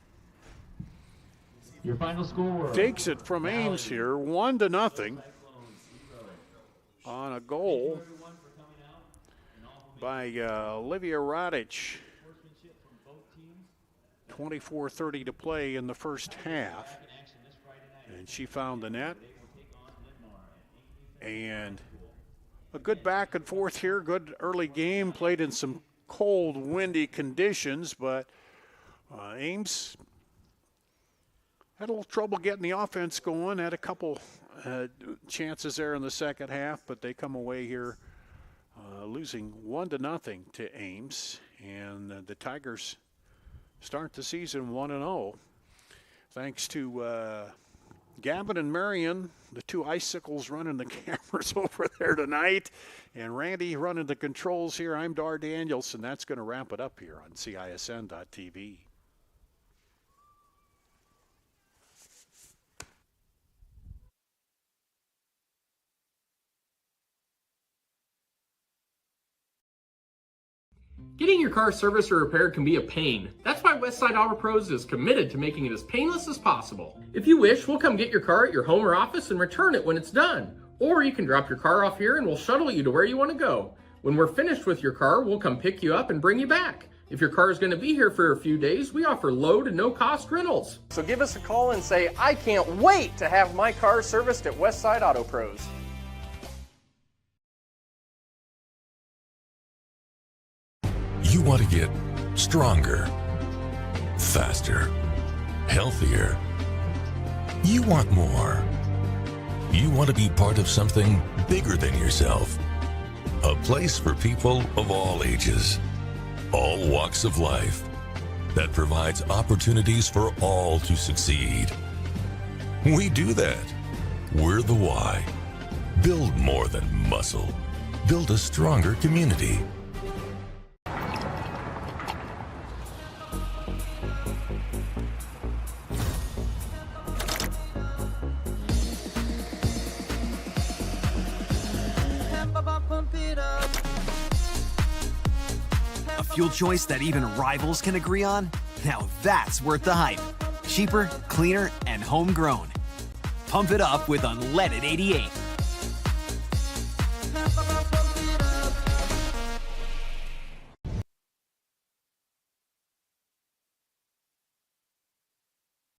Your final score. takes it from Ames here, 1-0 on a goal by Olivia Radic. 24:30 to play in the first half. And she found the net. And a good back and forth here, good early game, played in some cold, windy conditions, but Ames had a little trouble getting the offense going, had a couple chances there in the second half, but they come away here losing 1-0 to Ames, and the Tigers start the season 1-0. Thanks to Gavin and Marion, the two icicles running the cameras over there tonight, and Randy running the controls here. I'm Dar Danielson. That's going to wrap it up here on CISN.TV. Getting your car serviced or repaired can be a pain. That's why Westside Auto Pros is committed to making it as painless as possible. If you wish, we'll come get your car at your home or office and return it when it's done. Or you can drop your car off here and we'll shuttle you to where you want to go. When we're finished with your car, we'll come pick you up and bring you back. If your car is going to be here for a few days, we offer low to no cost rentals. So give us a call and say, I can't wait to have my car serviced at Westside Auto Pros. You want to get stronger, faster, healthier. You want more. You want to be part of something bigger than yourself. A place for people of all ages, all walks of life, that provides opportunities for all to succeed. We do that. We're the why. Build more than muscle. Build a stronger community. A fuel choice that even rivals can agree on? Now that's worth the hype. Cheaper, cleaner, and homegrown. Pump it up with unleaded 88.